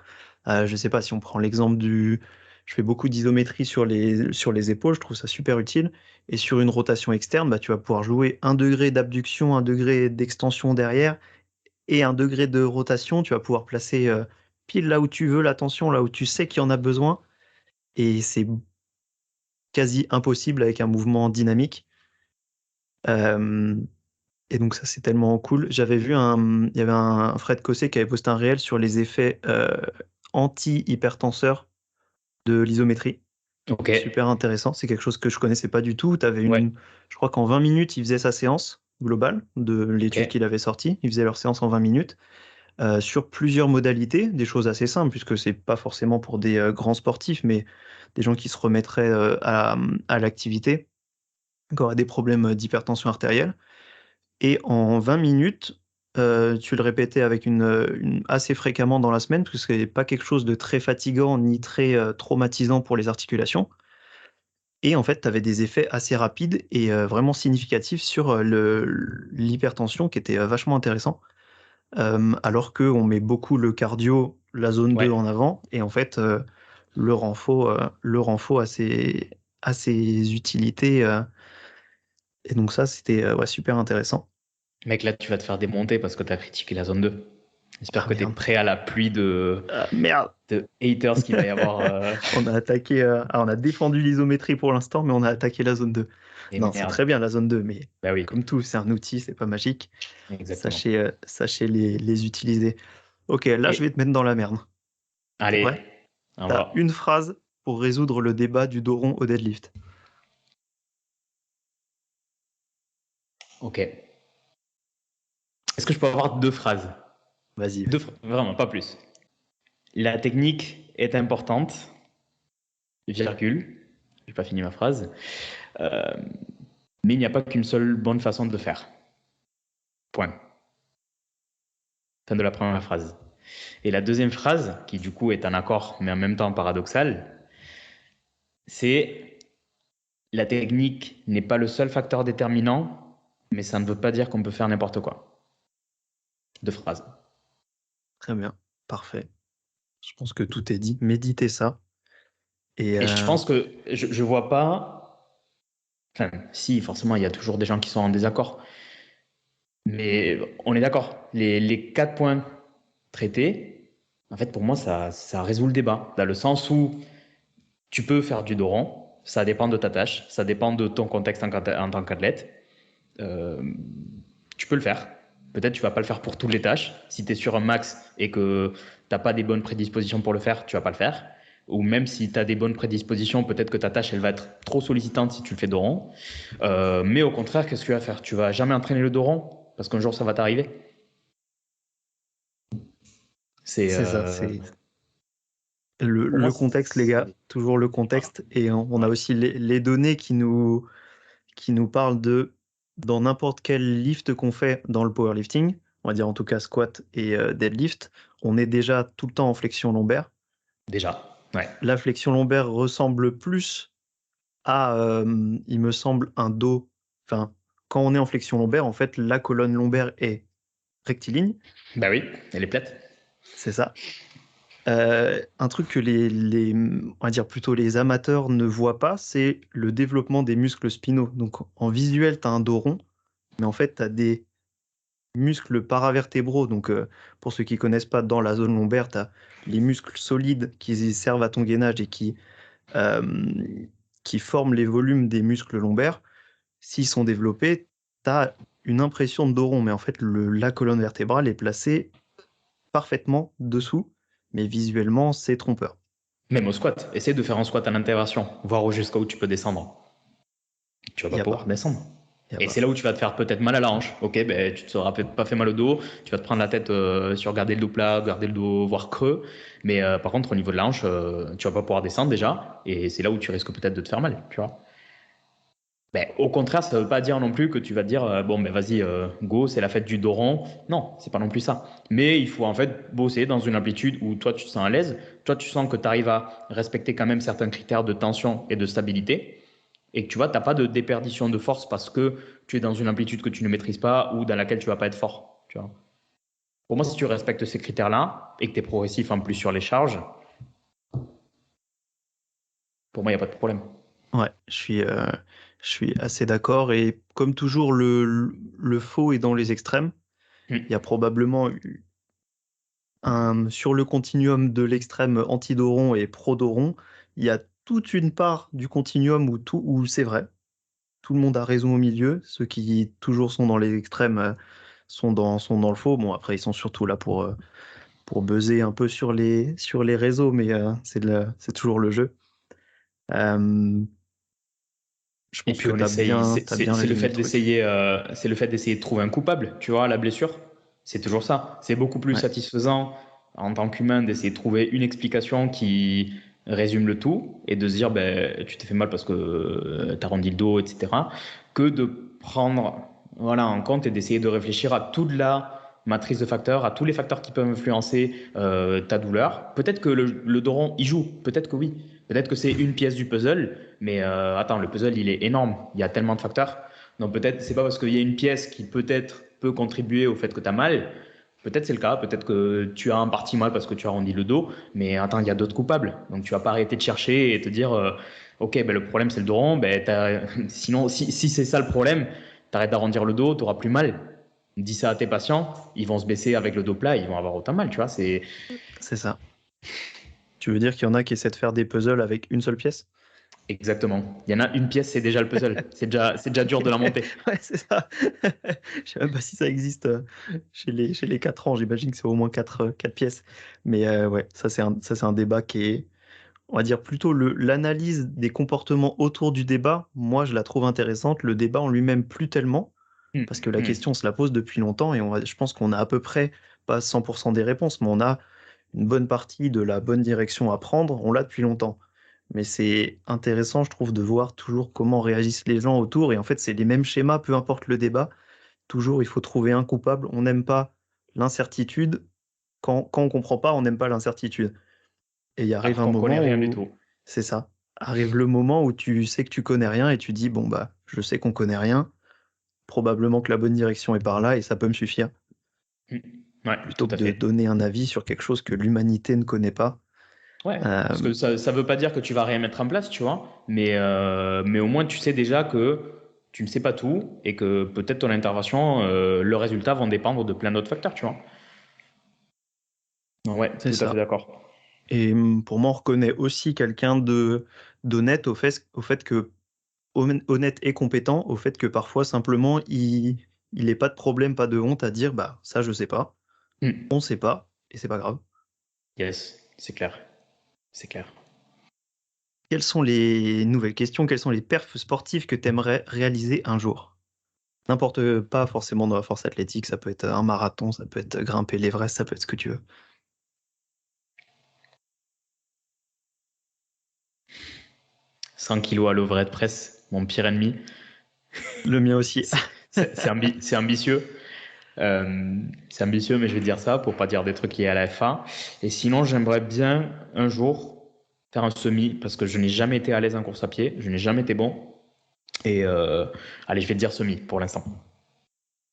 Je sais pas si on prend l'exemple du. Je fais beaucoup d'isométrie sur les épaules. Je trouve ça super utile. Et sur une rotation externe, bah, tu vas pouvoir jouer 1 degré d'abduction, 1 degré d'extension derrière et 1 degré de rotation. Tu vas pouvoir placer pile là où tu veux la tension, là où tu sais qu'il y en a besoin. Et c'est quasi impossible avec un mouvement dynamique. Euh, Et donc ça, c'est tellement cool. Il y avait un Fred Cossé qui avait posté un réel sur les effets anti-hypertenseurs de l'isométrie. Ok, Super intéressant. C'est quelque chose que je connaissais pas du tout. ouais, Je crois qu'en 20 minutes, il faisait sa séance globale de ok, l'étude qu'il avait sortie. Il faisait leur séance en 20 minutes sur plusieurs modalités, des choses assez simples puisque c'est pas forcément pour des grands sportifs, mais des gens qui se remettraient à l'activité, qui auraient des problèmes d'hypertension artérielle. Et en 20 minutes, tu le répétais avec assez fréquemment dans la semaine, parce que ce n'est pas quelque chose de très fatigant ni très traumatisant pour les articulations. Et en fait, tu avais des effets assez rapides et vraiment significatifs sur l'hypertension, qui était vachement intéressant. Alors qu'on met beaucoup le cardio, la zone 2 ouais. en avant, et en fait, le renfort a ses utilités. Et donc ça, c'était ouais, super intéressant. Mec, là, tu vas te faire démonter parce que tu as critiqué la zone 2. J'espère Ah que tu es merde. prêt à la pluie Ah, merde. de haters qu'il va y avoir. On a attaqué, on a défendu l'isométrie pour l'instant, mais on a attaqué la zone 2. Et Non, c'est merde. très bien la zone 2, mais Bah oui, comme tout, c'est un outil, c'est pas magique. exactement. Sachez les utiliser. Ok, là, je Et vais te mettre dans la merde. T'es allez, prêt? on T'as va. une phrase pour résoudre le débat du dos rond au deadlift. Ok. Est-ce que je peux avoir 2 phrases? Vas-y. Vraiment, pas plus. La technique est importante, virgule. J'ai pas fini ma phrase. Euh, mais il n'y a pas qu'une seule bonne façon de le faire. Point. Fin de la première phrase. Et la deuxième phrase, qui du coup est un accord, mais en même temps paradoxal, c'est la technique n'est pas le seul facteur déterminant, mais ça ne veut pas dire qu'on peut faire n'importe quoi. 2 phrases. Très bien. Parfait. Je pense que tout est dit. Méditez ça. Et je pense que je vois pas. Enfin, si, forcément, il y a toujours des gens qui sont en désaccord. Mais on est d'accord. Les 4 points traités, en fait, pour moi, ça résout le débat. Dans le sens où tu peux faire du dos rond, ça dépend de ta tâche, ça dépend de ton contexte en tant qu'athlète. Tu peux le faire. Peut-être tu vas pas le faire pour toutes les tâches. Si tu es sur un max et que tu n'as pas des bonnes prédispositions pour le faire, tu vas pas le faire. Ou même si tu as des bonnes prédispositions, peut-être que ta tâche elle va être trop sollicitante si tu le fais dos rond. Mais au contraire, qu'est-ce que tu vas faire? Tu vas jamais entraîner le dos rond parce qu'un jour ça va t'arriver. C'est ça. C'est Pour moi, le contexte, les gars. Toujours le voilà. contexte. Et on a aussi les données qui nous parlent de dans n'importe quel lift qu'on fait dans le powerlifting, on va dire en tout cas squat et deadlift, on est déjà tout le temps en flexion lombaire. Déjà, ouais. La flexion lombaire ressemble plus à, il me semble, un dos. Enfin, quand on est en flexion lombaire, en fait, la colonne lombaire est rectiligne. Bah oui, elle est plate. C'est ça. Un truc que on va dire plutôt les amateurs ne voient pas, c'est le développement des muscles spinaux. Donc en visuel, tu as un dos rond, mais en fait, tu as des muscles paravertébraux. Donc pour ceux qui connaissent pas, dans la zone lombaire, tu as les muscles solides qui servent à ton gainage et qui forment les volumes des muscles lombaires. S'ils sont développés, tu as une impression de dos rond, mais en fait, la colonne vertébrale est placée parfaitement dessous, mais visuellement, c'est trompeur. Même au squat. Essaye de faire un squat en interversion, voir jusqu'où tu peux descendre. Tu vas Il n'y pas a pouvoir pas. descendre. Y a Et pas. c'est là où tu vas te faire peut-être mal à la hanche. Ok, ben, tu te seras peut-être pas fait mal au dos, tu vas te prendre la tête sur garder le dos plat, garder le dos voire creux. Mais par contre, au niveau de la hanche, tu vas pas pouvoir descendre déjà. Et c'est là où tu risques peut-être de te faire mal, tu vois. Ben, au contraire, ça veut pas dire non plus que tu vas te dire bon ben vas-y go, c'est la fête du dos rond. Non, c'est pas non plus ça. Mais il faut en fait bosser dans une amplitude où toi tu te sens à l'aise, toi tu sens que tu arrives à respecter quand même certains critères de tension et de stabilité et que tu vois, t'as pas de déperdition de force parce que tu es dans une amplitude que tu ne maîtrises pas ou dans laquelle tu vas pas être fort. Tu vois. Pour moi, si tu respectes ces critères-là et que tu es progressif en plus sur les charges, pour moi, il n'y a pas de problème. Ouais, je suis assez d'accord. Et comme toujours, le faux est dans les extrêmes. Il y a probablement sur le continuum de l'extrême anti-doron et pro-doron, il y a toute une part du continuum où c'est vrai. Tout le monde a raison au milieu. Ceux qui toujours sont dans les extrêmes sont dans le faux. Bon, après, ils sont surtout là pour buzzer un peu sur les réseaux, mais c'est toujours le jeu. Euh, je Et pense puis que on essaye, t'as bien c'est le résumé fait le truc. d'essayer, c'est le fait d'essayer de trouver un coupable, tu vois, à la blessure. C'est toujours ça. C'est beaucoup plus Ouais, satisfaisant en tant qu'humain d'essayer de trouver une explication qui résume le tout et de se dire ben tu t'es fait mal parce que t'as rendu le dos, etc. Que de prendre voilà en compte et d'essayer de réfléchir à toute la matrice de facteurs, à tous les facteurs qui peuvent influencer ta douleur. Peut-être que le dos rond y joue, peut-être que oui. Peut-être que c'est une pièce du puzzle, mais attends, le puzzle, il est énorme. Il y a tellement de facteurs. Donc peut-être, c'est pas parce qu'il y a une pièce qui peut-être peut contribuer au fait que tu as mal. Peut-être c'est le cas. Peut-être que tu as un parti mal parce que tu as arrondi le dos. Mais attends, il y a d'autres coupables. Donc tu vas pas arrêter de chercher et te dire, ok, ben, le problème c'est le dos rond. Ben, sinon, si c'est ça le problème, t'arrêtes d'arrondir le dos, tu auras plus mal. Dis ça à tes patients, ils vont se baisser avec le dos plat, ils vont avoir autant mal. Tu vois, c'est c'est ça. Tu veux dire qu'il y en a qui essaient de faire des puzzles avec une seule pièce? exactement. Il y en a une pièce, c'est déjà le puzzle. C'est déjà dur de la monter. Ouais, c'est ça. Je sais même pas si ça existe chez les 4 ans. J'imagine que c'est au moins 4 pièces. Mais ouais, ça c'est un débat qui est, on va dire plutôt l'analyse des comportements autour du débat. Moi, je la trouve intéressante. Le débat en lui-même, plus tellement. Parce que la question, on se la pose depuis longtemps et je pense qu'on a à peu près, pas 100% des réponses, mais on a une bonne partie de la bonne direction à prendre, on l'a depuis longtemps. Mais c'est intéressant, je trouve, de voir toujours comment réagissent les gens autour. Et en fait, c'est les mêmes schémas, peu importe le débat. Toujours, il faut trouver un coupable. On n'aime pas l'incertitude. Quand on comprend pas, on n'aime pas l'incertitude. Et il arrive Alors un qu'on connaît moment rien du où, tout. c'est ça, arrive le moment où tu sais que tu connais rien et tu dis, bon, bah, je sais qu'on connaît rien. Probablement que la bonne direction est par là et ça peut me suffire. Mm. Ouais, Plutôt tout que à de fait. donner un avis sur quelque chose que l'humanité ne connaît pas. Ouais, parce Euh, que ça veut pas dire que tu vas rien mettre en place, tu vois, mais au moins tu sais déjà que tu ne sais pas tout et que peut-être ton intervention, le résultat vont dépendre de plein d'autres facteurs, tu vois. Ouais, c'est tout à fait ça. d'accord. Et pour moi, on reconnaît aussi quelqu'un d'honnête au fait que honnête et compétent, au fait que parfois simplement il n'ait pas de problème, pas de honte à dire bah ça je sais pas, Mm. on sait pas et c'est pas grave. Yes, c'est clair, c'est clair. Quelles sont les nouvelles questions? Quels sont les perfs sportifs que tu aimerais réaliser un jour? N'importe pas forcément dans la force athlétique, ça peut être un marathon, ça peut être grimper l'Everest, ça peut être ce que tu veux. 100 kilos à l'overhead press, mon pire ennemi. Le mien aussi. C'est ambitieux. C'est ambitieux, mais je vais dire ça pour pas dire des trucs liés à la F1. Et sinon, j'aimerais bien un jour faire un semi parce que je n'ai jamais été à l'aise en course à pied, je n'ai jamais été bon. Et allez, je vais te dire semi pour l'instant.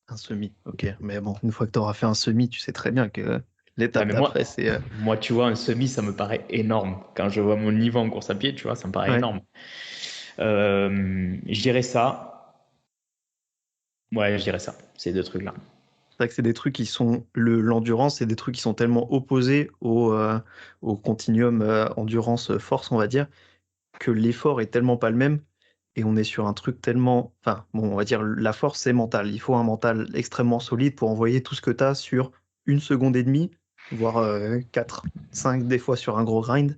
Un semi, ok. Mais bon, une fois que tu auras fait un semi, tu sais très bien que Ouais, l'étape mais d'après, c'est moi, tu vois, un semi, ça me paraît énorme. Quand je vois mon niveau en course à pied, tu vois, ça me paraît ouais. énorme. Je dirais ça. Ouais, je dirais ça. Ces deux trucs-là. C'est vrai que c'est des trucs qui sont l'endurance, c'est des trucs qui sont tellement opposés au continuum endurance-force, on va dire, que l'effort est tellement pas le même et on est sur un truc tellement, enfin, bon, on va dire la force c'est mental. Il faut un mental extrêmement solide pour envoyer tout ce que tu as sur 1 seconde et demie, voire 4, 5 des fois sur un gros grind.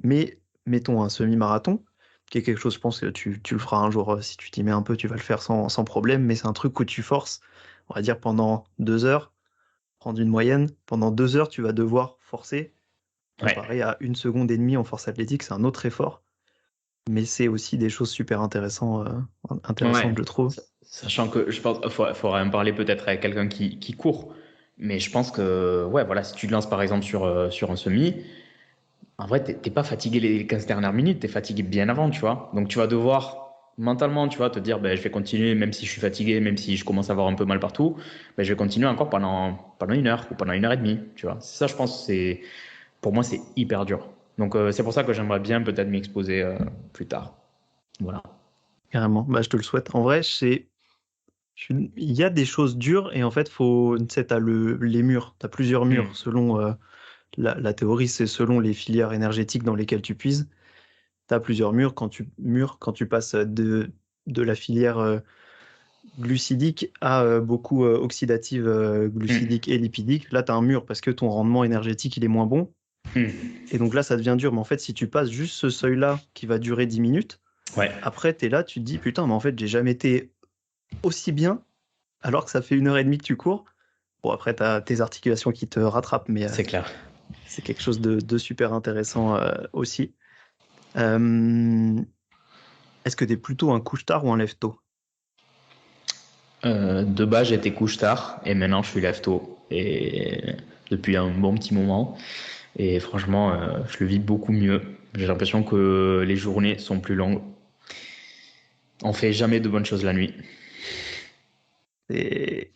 Mais mettons un semi-marathon, qui est quelque chose, je pense que tu le feras un jour, si tu t'y mets un peu, tu vas le faire sans problème, mais c'est un truc où tu forces, on va dire pendant 2 heures, prendre une moyenne, pendant 2 heures, tu vas devoir forcer, Ouais. comparé à 1 seconde et demie en force athlétique, c'est un autre effort, mais c'est aussi des choses super Ouais. intéressantes, je trouve. Sachant que je pense qu'il faudrait en parler peut-être avec quelqu'un qui court. Mais je pense que, ouais, voilà, si tu te lances par exemple sur un semi, en vrai, t'es pas fatigué les 15 dernières minutes, t'es fatigué bien avant, tu vois. Donc tu vas devoir mentalement, tu vois, te dire, ben, je vais continuer, même si je suis fatigué, même si je commence à avoir un peu mal partout, ben, je vais continuer encore pendant 1 heure ou pendant 1 heure et demie, tu vois. Ça, je pense, pour moi, c'est hyper dur. Donc c'est pour ça que j'aimerais bien peut-être m'exposer plus tard. Voilà. Carrément, bah, je te le souhaite. En vrai, il y a des choses dures, et en fait, tu sais, t'as les murs, t'as plusieurs murs, Hmm. selon la théorie, c'est selon les filières énergétiques dans lesquelles tu puises. Tu as plusieurs murs quand tu passes de la filière glucidique à beaucoup oxydative, Hmm. glucidique et lipidique. Là, tu as un mur parce que ton rendement énergétique, il est moins bon. Hmm. Et donc là, ça devient dur. Mais en fait, si tu passes juste ce seuil-là qui va durer 10 minutes, Ouais. après, tu es là, tu te dis, putain, mais en fait, j'ai jamais été aussi bien alors que ça fait 1 heure et demie que tu cours. Bon, après, tu as tes articulations qui te rattrapent, mais C'est clair. c'est quelque chose de super intéressant aussi. Euh, Est-ce que tu es plutôt un couche-tard ou un lève-tôt? De base, j'étais couche-tard et maintenant je suis lève-tôt. Et depuis un bon petit moment. Et franchement, je le vis beaucoup mieux. J'ai l'impression que les journées sont plus longues. On fait jamais de bonnes choses la nuit. Et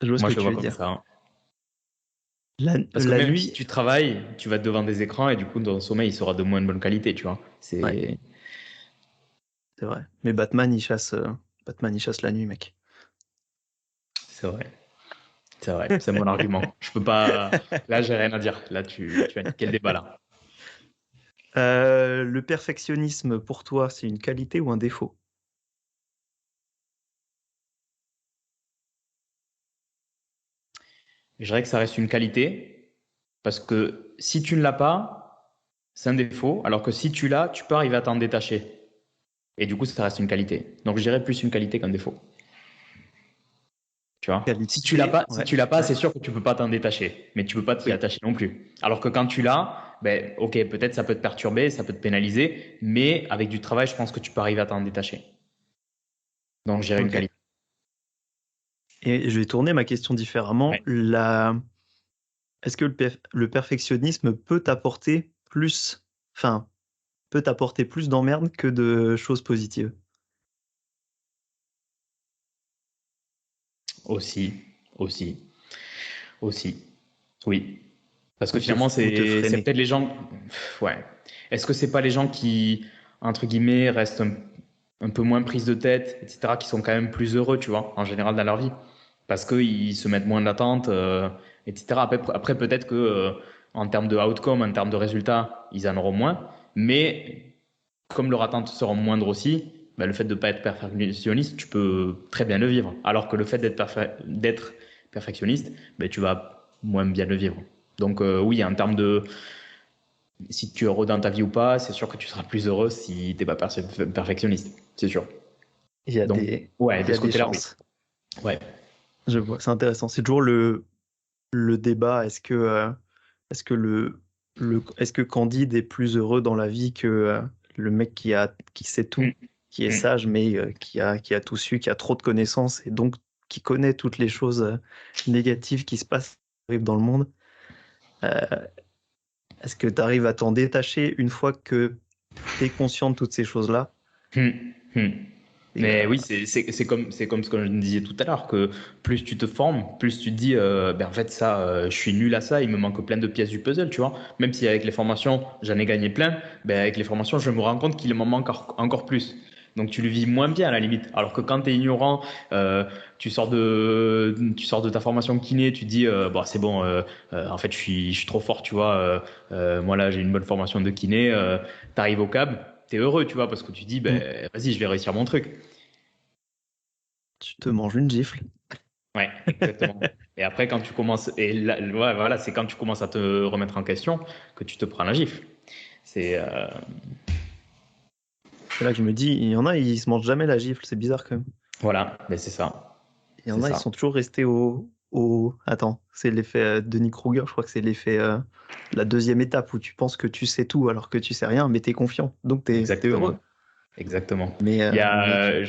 je vois ce Moi, que je le tu vois veux comme dire. ça. La, Parce que la même si nuit, tu travailles, tu vas devant des écrans et du coup, ton sommeil il sera de moins bonne qualité, tu vois. ouais, c'est vrai. Mais Batman, il chasse la nuit, mec. C'est vrai. C'est vrai. C'est mon argument. Je peux pas. Là, j'ai rien à dire. Là, tu as niqué le débat là. Le perfectionnisme, pour toi, c'est une qualité ou un défaut? Je dirais que ça reste une qualité parce que si tu ne l'as pas, c'est un défaut. Alors que si tu l'as, tu peux arriver à t'en détacher. Et du coup, ça reste une qualité. Donc, je dirais plus une qualité qu'un défaut. Tu vois? Qualité, Si tu l'as pas, si ouais. tu l'as pas, c'est sûr que tu peux pas t'en détacher, mais tu peux pas t'y Oui. attacher non plus. Alors que quand tu l'as, ben, ok, peut-être ça peut te perturber, ça peut te pénaliser, mais avec du travail, je pense que tu peux arriver à t'en détacher. Donc, j'irai une Ok. qualité. Et je vais tourner ma question différemment. Ouais. Est-ce que le perfectionnisme peut t'apporter plus, enfin, peut t'apporter plus d'emmerdes que de choses positives? Aussi, aussi, aussi. Oui. Parce que Ou finalement, te c'est freiner? peut-être les gens. Ouais. Est-ce que c'est pas les gens qui, entre guillemets, restent un peu moins prises de tête, etc., qui sont quand même plus heureux, tu vois, en général dans leur vie? Parce qu'ils se mettent moins d'attentes, etc. Après peut-être que, en termes de outcome, en termes de résultats, ils en auront moins. Mais comme leurs attentes seront moindres aussi, bah, le fait de ne pas être perfectionniste, tu peux très bien le vivre. Alors que le fait d'être perfectionniste, bah, tu vas moins bien le vivre. Donc oui, en termes de si tu es heureux dans ta vie ou pas, c'est sûr que tu seras plus heureux si tu n'es pas perfectionniste, c'est sûr. Il y a Donc des, ouais, il de y a ce des côté-là, oui. chances. Ouais. Je vois, c'est intéressant. C'est toujours le débat. Est-ce que est-ce que Candide est plus heureux dans la vie que le mec qui sait tout, Mm, qui est mm. sage, mais qui a tout su, qui a trop de connaissances et donc qui connaît toutes les choses négatives qui se passent arrivent dans le monde. Euh, Est-ce que tu arrives à t'en détacher une fois que tu es conscient de toutes ces choses-là? Hmm, hmm. Et, Mais oui, c'est comme ce que je disais tout à l'heure, que plus tu te formes, plus tu te dis, ben en fait, ça, je suis nul à ça, il me manque plein de pièces du puzzle, tu vois. Même si avec les formations, j'en ai gagné plein, ben avec les formations, je me rends compte qu'il m'en manque encore plus. Donc tu le vis moins bien à la limite. Alors que quand tu es ignorant, tu sors de ta formation kiné, tu te dis, bon, c'est bon, en fait, je suis trop fort, tu vois. Moi là, j'ai une bonne formation de kiné. T'arrives au CAB, t'es heureux, tu vois, parce que tu dis, mm, ben, vas-y, je vais réussir mon truc. tu te manges une gifle. Ouais, exactement. Et après, quand tu commences, et là, ouais, voilà, c'est quand tu commences à te remettre en question que tu te prends la gifle. C'est, C'est là que je me dis, il y en a, ils se mangent jamais la gifle, c'est bizarre quand même. voilà, mais c'est ça. Il y C'est en a, ils ça. sont toujours restés Attends, c'est l'effet Denis Kruger, je crois que c'est l'effet la deuxième étape où tu penses que tu sais tout alors que tu sais rien, mais t'es confiant, donc t'es heureux. Exactement. Exactement. Il y Mais a,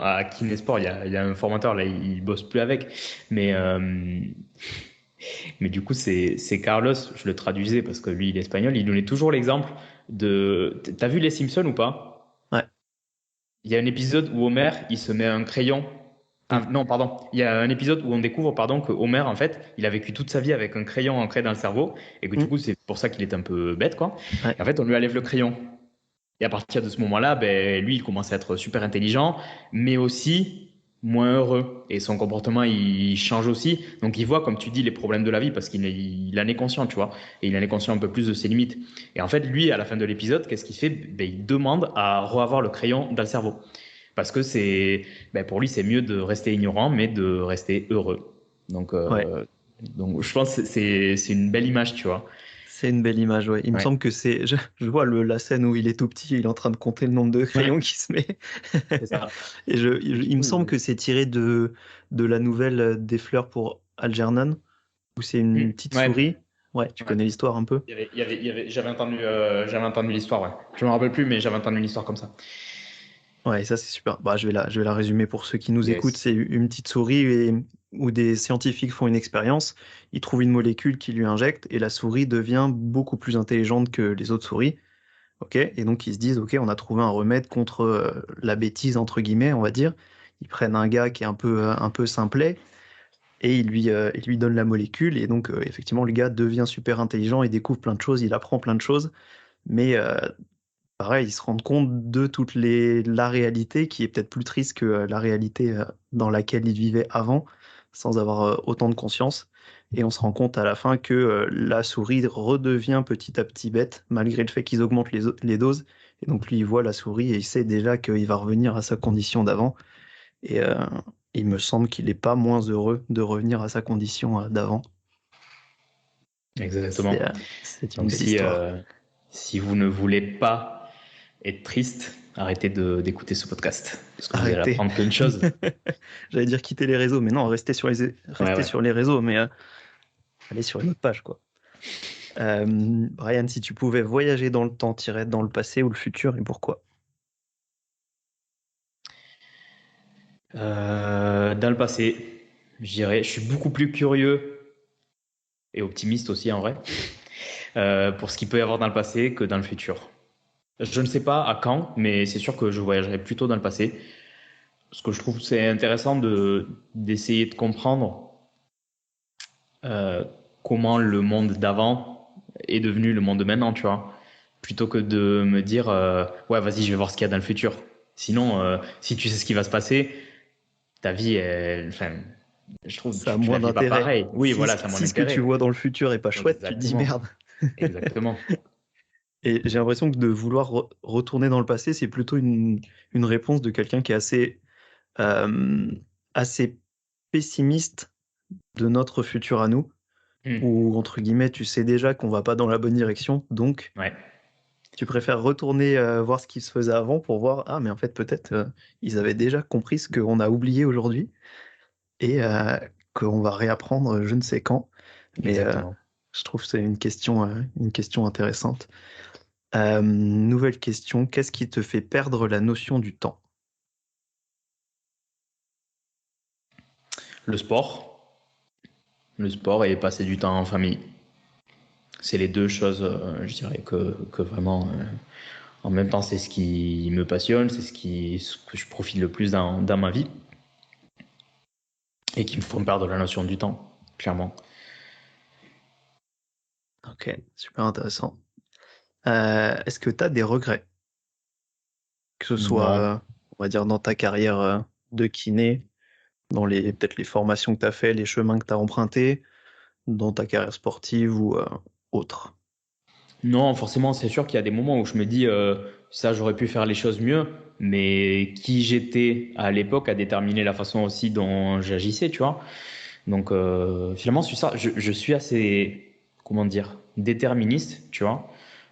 à Kinesport, il y a un formateur, là, il bosse plus avec, mais, mais du coup, c'est Carlos, je le traduisais parce que lui, il est espagnol, il donnait toujours l'exemple de, t'as vu les Simpsons ou pas? ouais. Il y a un épisode où Homer, il se met un crayon. Ah, Mm, non, pardon. Il y a un épisode où on découvre, pardon, que Homer, en fait, il a vécu toute sa vie avec un crayon ancré dans le cerveau, et que du mm, coup, c'est pour ça qu'il est un peu bête, quoi. ouais. Et en fait, on lui enlève le crayon. Et à partir de ce moment-là, ben, lui, il commence à être super intelligent, mais aussi moins heureux. Et son comportement, il change aussi. Donc, il voit, comme tu dis, les problèmes de la vie parce il en est conscient, tu vois. Et il en est conscient un peu plus de ses limites. Et en fait, lui, à la fin de l'épisode, qu'est-ce qu'il fait? Ben, il demande à reavoir le crayon dans le cerveau. Parce que ben, pour lui, c'est mieux de rester ignorant, mais de rester heureux. Donc, Ouais, donc je pense que c'est une belle image, tu vois. c'est une belle image, ouais. Il me Ouais. semble que je vois la scène où il est tout petit, il est en train de compter le nombre de Ouais, crayons qui se met. c'est ça. Et Et du il me coup, semble que c'est tiré de la nouvelle des fleurs pour Algernon, où c'est une petite ouais, souris. Ouais, tu ouais. connais l'histoire un peu. J'avais entendu l'histoire, ouais. Je me rappelle plus, mais j'avais entendu une histoire comme ça. Ouais, ça c'est super. Bah, je vais la résumer pour ceux qui nous écoutent. Yes. C'est une petite souris où des scientifiques font une expérience. Ils trouvent une molécule qui lui injectent et la souris devient beaucoup plus intelligente que les autres souris. Ok, et donc ils se disent, ok, on a trouvé un remède contre la bêtise entre guillemets, on va dire. Ils prennent un gars qui est un peu simplet et ils lui donnent la molécule et donc effectivement le gars devient super intelligent, il découvre plein de choses, il apprend plein de choses, mais pareil, ils se rendent compte de la réalité qui est peut-être plus triste que la réalité dans laquelle ils vivaient avant, sans avoir autant de conscience. Et on se rend compte à la fin que la souris redevient petit à petit bête, malgré le fait qu'ils augmentent les doses. Et donc lui, il voit la souris et il sait déjà qu'il va revenir à sa condition d'avant. Et il me semble qu'il n'est pas moins heureux de revenir à sa condition d'avant. Exactement. C'est une Donc belle histoire. si vous ne voulez pas être triste, Arrêtez d'écouter ce podcast. Parce que vous allez Arrêtez. apprendre plein de choses. J'allais dire quitter les réseaux, mais non, restez sur Ouais. sur les réseaux, mais allez sur une autre page, quoi. Brian, si tu pouvais voyager dans le temps, t'irais dans le passé ou le futur, et pourquoi? Dans le passé, je dirais, je suis beaucoup plus curieux et optimiste aussi en vrai pour ce qu'il peut y avoir dans le passé que dans le futur. Je ne sais pas à quand, mais c'est sûr que je voyagerai plutôt dans le passé. Parce que je trouve que c'est intéressant d'essayer de comprendre euh, comment le monde d'avant est devenu le monde de maintenant, tu vois. Plutôt que de me dire, ouais, vas-y, je vais voir ce qu'il y a dans le futur. Sinon, si tu sais ce qui va se passer, ta vie, enfin, je trouve que Ça a tu la moins vis pas d'intérêt. pareil. Oui, voilà, ça a moins Si ce que tu d'intérêt. vois dans le futur est pas chouette, tu te dis Exactement. merde. Exactement. Et j'ai l'impression que de vouloir retourner dans le passé, c'est plutôt une réponse de quelqu'un qui est euh, assez pessimiste de notre futur à nous, où, entre guillemets, tu sais déjà qu'on va pas dans la bonne direction, donc Ouais. tu préfères retourner voir ce qui se faisait avant pour voir, ah, mais en fait, peut-être ils avaient déjà compris ce qu'on a oublié aujourd'hui et qu'on va réapprendre je ne sais quand. Mais Exactement. je trouve que c'est une question intéressante. Nouvelle question, qu'est-ce qui te fait perdre la notion du temps? Le sport. Le sport et passer du temps en famille. C'est les deux choses, je dirais, que vraiment, en même temps, c'est ce qui me passionne, ce que je profite le plus dans ma vie et qui me font perdre la notion du temps, clairement. Ok, super intéressant. Est-ce que tu as des regrets? Que ce soit, Non, on va dire, dans ta carrière de kiné, dans peut-être les formations que tu as fait, les chemins que tu as empruntés, dans ta carrière sportive ou autre. non, forcément, c'est sûr qu'il y a des moments où je me dis, ça, j'aurais pu faire les choses mieux, mais qui j'étais à l'époque a déterminé la façon aussi dont j'agissais, tu vois. Donc, finalement, c'est ça. Je suis assez, comment dire, déterministe, tu vois,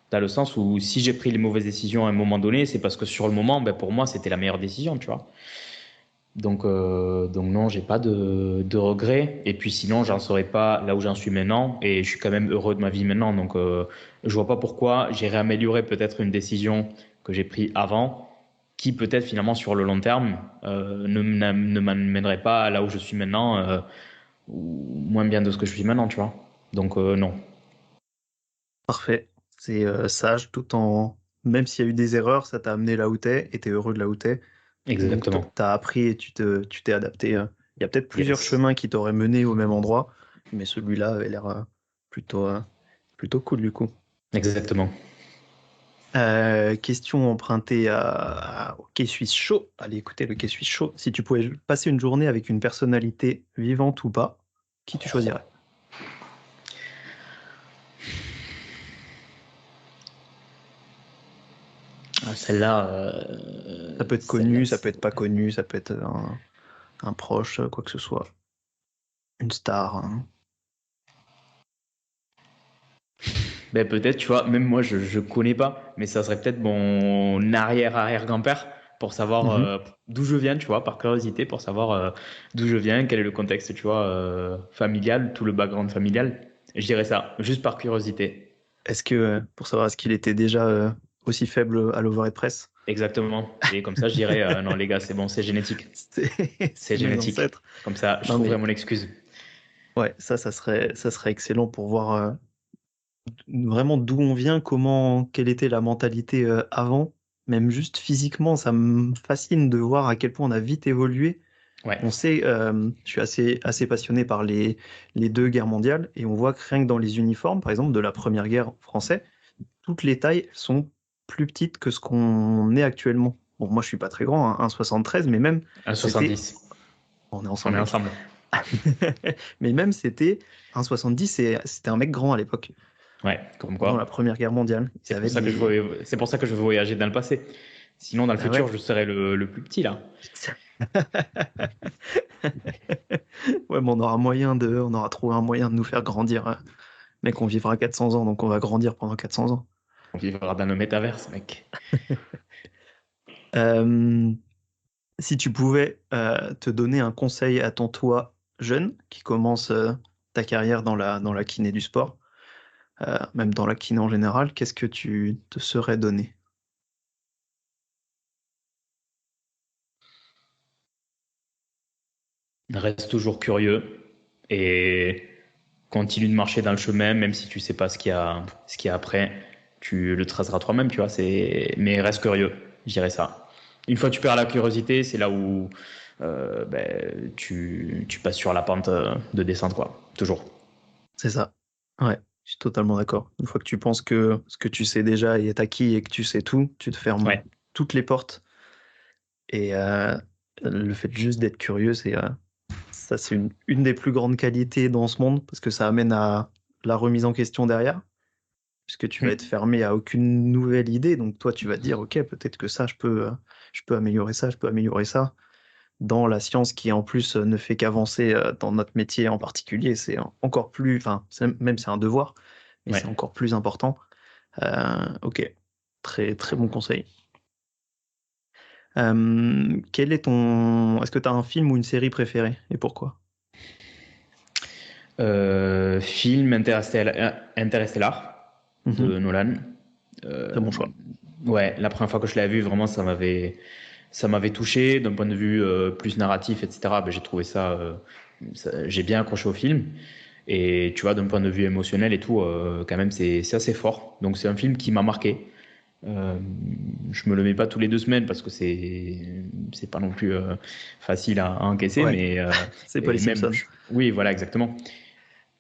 dans le sens où si j'ai pris les mauvaises décisions à un moment donné, c'est parce que sur le moment, ben, pour moi, c'était la meilleure décision, tu vois. Donc non, j'ai pas de regrets. Et puis sinon, j'en serais pas là où j'en suis maintenant. Et je suis quand même heureux de ma vie maintenant. Donc je vois pas pourquoi j'irais améliorer peut-être une décision que j'ai prise avant, qui peut-être finalement sur le long terme ne m'amènerait pas là où je suis maintenant, ou moins bien de ce que je suis maintenant, tu vois. Donc non. Parfait. C'est sage tout en... Même s'il y a eu des erreurs, ça t'a amené là où t'es et t'es heureux de là où t'es. Donc Exactement. t'as appris et tu t'es adapté. Il y a peut-être plusieurs Yes. chemins qui t'auraient mené au même endroit, mais celui-là avait l'air plutôt, plutôt cool du coup. Exactement. Question empruntée au Quai Suisse Chaud. Allez, écoutez le Quai Suisse Chaud. Si tu pouvais passer une journée avec une personnalité vivante ou pas, qui tu choisirais? Ah, celle-là, Ça peut être celle-là, connu, ça peut être pas connu, ça peut être un proche, quoi que ce soit. Une star, hein. ben peut-être, tu vois, même moi je connais pas, mais ça serait peut-être mon arrière-arrière-grand-père pour savoir Mhm. d'où je viens, tu vois, par curiosité, pour savoir d'où je viens, quel est le contexte, tu vois, familial, tout le background familial. Je dirais ça, juste par curiosité. Est-ce que, pour savoir est-ce qu'il était déjà aussi faible à l'Overpress? Exactement. Et comme ça, je dirais, non les gars, c'est bon, c'est génétique. C'est C'est mes génétique. ancêtres. Comme ça, je Non trouverai mais mon excuse. ouais, ça serait excellent pour voir vraiment d'où on vient, quelle était la mentalité avant, même juste physiquement, ça me fascine de voir à quel point on a vite évolué. Ouais. On sait, je suis assez passionné par les deux guerres mondiales et on voit que rien que dans les uniformes, par exemple de la Première Guerre française, toutes les tailles sont plus petites que ce qu'on est actuellement. Bon, moi je suis pas très grand, hein, 1,73, mais même c'était, 1,70. on est On ensemble est mec, ensemble. mais même c'était 1,70 et c'était un mec grand à l'époque, Ouais, comme pendant la quoi. Première Guerre mondiale. Ils C'est avaient pour ça que des... c'est pour ça que je veux voyager dans le passé. Sinon, dans le Bah futur, ouais. je serai le plus petit là. Ouais, mais on aura trouvé un moyen de nous faire grandir. Mec, on vivra 400 ans, donc on va grandir pendant 400 ans. On vivra dans le métaverse, mec. Euh, Si tu pouvais te donner un conseil à ton toi jeune qui commence ta carrière dans la kiné du sport, même dans la kiné en général, qu'est-ce que tu te serais donné? Reste toujours curieux et continue de marcher dans le chemin, même si tu sais pas ce qu'il y a après, tu le traceras toi-même, tu vois. Mais reste curieux, je dirais ça. Une fois que tu perds la curiosité, c'est là où tu passes sur la pente de descente, quoi. Toujours. C'est ça. Ouais, je suis totalement d'accord. Une fois que tu penses que ce que tu sais déjà est acquis et que tu sais tout, tu te fermes Ouais, toutes les portes. Et le fait juste d'être curieux, ça, c'est une des plus grandes qualités dans ce monde parce que ça amène à la remise en question derrière. Puisque tu vas être Hmm. fermé à aucune nouvelle idée. Donc toi, tu vas te dire, OK, peut-être que ça, je peux améliorer ça, je peux améliorer ça. Dans la science qui, en plus, ne fait qu'avancer dans notre métier en particulier, c'est encore plus, enfin, même c'est un devoir, mais c'est Ouais. encore plus important. OK, très, très bon conseil. Quel est Est-ce que tu as un film ou une série préférée et pourquoi? Film Interstellar Mhm. de Nolan. Très Euh, bon choix. ouais, la première fois que je l'ai vu, vraiment, ça m'avait touché d'un point de vue plus narratif, etc. Ben, j'ai trouvé j'ai bien accroché au film. Et tu vois, d'un point de vue émotionnel et tout, quand même, c'est assez fort. Donc c'est un film qui m'a marqué. Euh, je me le mets pas tous les 2 semaines parce que c'est pas non plus facile à encaisser, Ouais, mais c'est pas les et même Simpsons. oui, voilà, exactement.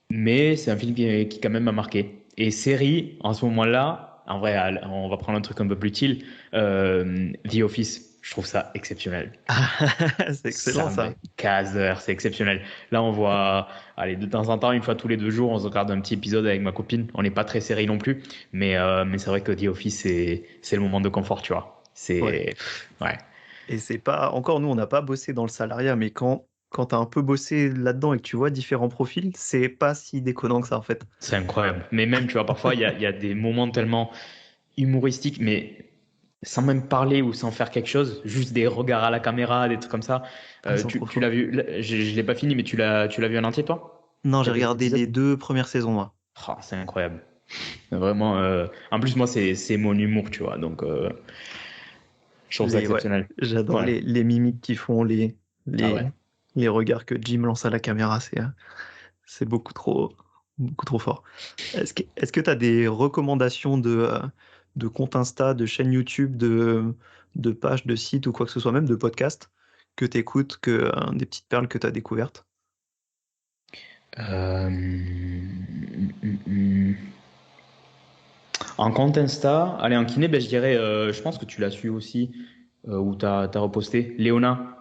Mais c'est un film qui quand même m'a marqué. Et série, en ce moment-là, en vrai, on va prendre un truc un peu plus utile. The Office, je trouve ça exceptionnel. C'est excellent Ça me ça. case, c'est exceptionnel. Là, on voit, allez, de temps en temps, une fois tous les 2 jours, on se regarde un petit épisode avec ma copine. On n'est pas très série non plus, mais c'est vrai que The Office, c'est le moment de confort, tu vois. Ouais. Ouais, Et c'est pas, encore nous, on n'a pas bossé dans le salariat, mais quand tu as un peu bossé là-dedans et que tu vois différents profils, c'est pas si déconnant que ça en fait. c'est incroyable. Mais même, tu vois, parfois, il y a des moments tellement humoristiques, mais sans même parler ou sans faire quelque chose, juste des regards à la caméra, des trucs comme ça. Ah, ils sont trop Tu forts. l'as vu, là, je l'ai pas fini, mais tu l'as vu en entier, toi? Non, j'ai T'as vu les regardé épisodes? les 2 premières saisons, moi. Ah, c'est incroyable. Vraiment. En plus, moi, c'est mon humour, tu vois. Donc, je trouve ça Ouais, exceptionnel. j'adore Ouais. les mimiques qu'ils font, Ah les, ouais. les regards que Jim lance à la caméra, c'est beaucoup trop fort. Est-ce que tu as des recommandations de comptes Insta, de chaînes YouTube, de pages, de sites ou quoi que ce soit, même de podcasts que tu écoutes, des petites perles que tu as découvertes? En compte Insta, allez, en kiné, ben, je dirais, je pense que tu l'as su aussi, ou t'as reposté. Léona.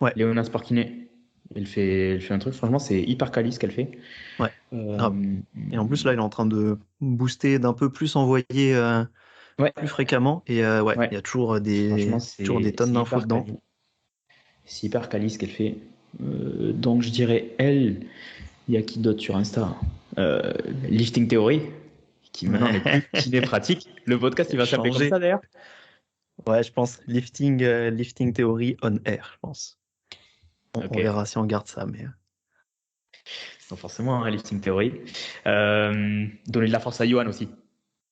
Ouais, Léona Sport Kiné. Elle fait un truc, franchement, c'est hyper quali ce qu'elle fait. ouais, grave. Euh, Et en plus, là, il est en train de booster, d'un peu plus envoyer ouais, plus fréquemment. Et ouais, il y ouais. a Franchement, toujours des tonnes c'est d'infos hyper dedans. quali. C'est hyper quali ce qu'elle fait. Donc, je dirais elle. Il y a qui d'autre sur Insta? Euh, Lifting Theory, qui maintenant n'est plus kiné pratique. Le podcast, il va s'appeler comme Changer. ça d'ailleurs. Ouais, je pense lifting theory on air, je pense. Ok, On verra si on garde ça, mais donc forcément, un Lifting Theory. Donner de la force à Johan aussi.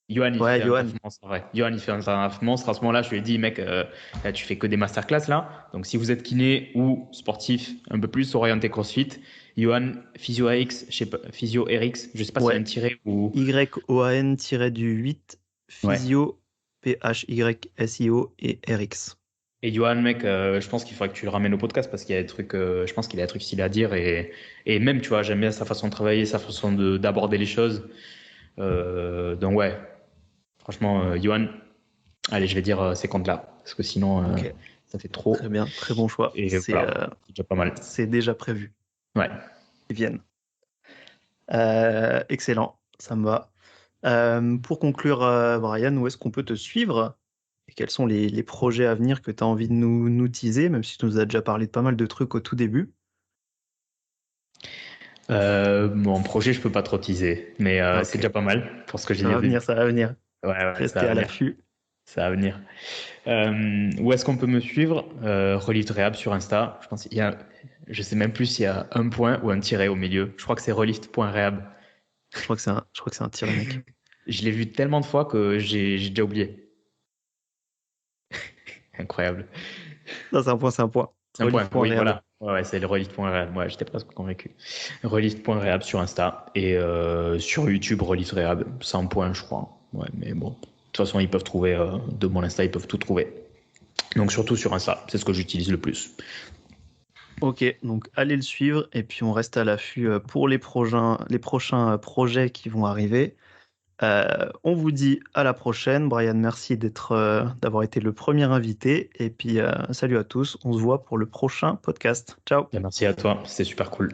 Johan, il ouais, fait un taf Johan. monstre, en vrai. Johan, il fait un taf monstre. À ce moment-là, je lui ai dit, mec, là, tu fais que des masterclass, là. Donc, si vous êtes kiné ou sportif, un peu plus orienté CrossFit, Johan, Physio RX, je sais pas, Physio RX, je sais pas s'il y a un Ouais, tiré ou. YOAN-8 Ouais. physio PHYSIO et RX. Et Johan, mec, je pense qu'il faudrait que tu le ramènes au podcast parce qu'il y a des trucs, je pense qu'il a des trucs stylés à dire et même, tu vois, j'aime bien sa façon de travailler, sa façon d'aborder les choses. Donc, ouais, franchement, Johan, allez, je vais dire ces comptes-là parce que sinon, Ok, ça fait très trop. bien, très bon choix. Et voilà, c'est déjà pas mal. C'est déjà prévu. Ouais. Ils viennent. Excellent, ça me va. Pour conclure, Brian, où est-ce qu'on peut te suivre? Et quels sont les projets à venir que tu as envie de nous teaser, même si tu nous as déjà parlé de pas mal de trucs au tout début? Mon projet, je peux pas trop teaser, mais c'est Ok, déjà pas mal pour ce que j'ai ça va vu. venir, ça va venir. Ouais, ouais, ça Restez va à venir. l'affût. Ça va venir. Où est-ce qu'on peut me suivre? Relift Rehab sur Insta. Je pense qu'il y a, je sais même plus s'il y a un point ou un tiret au milieu. Je crois que c'est relift.rehab. Je crois que c'est un tiré, mec. Je l'ai vu tellement de fois que j'ai déjà oublié. Incroyable. Ça, c'est un point, c'est un point. Un point, oui, Relief.rehab. voilà. Ouais, c'est le relift.rehab. Moi, j'étais presque convaincu. Relift.rehab sur Insta et sur YouTube, Relift Rehab. 100 points, je crois. Ouais, mais bon. De toute façon, ils peuvent trouver de mon Insta, ils peuvent tout trouver. Donc, surtout sur Insta, c'est ce que j'utilise le plus. Ok, donc allez le suivre et puis on reste à l'affût pour les prochains projets qui vont arriver. On vous dit à la prochaine. Brian, merci d'avoir été le premier invité. Et puis, salut à tous. On se voit pour le prochain podcast. Ciao. Merci à toi, c'était super cool.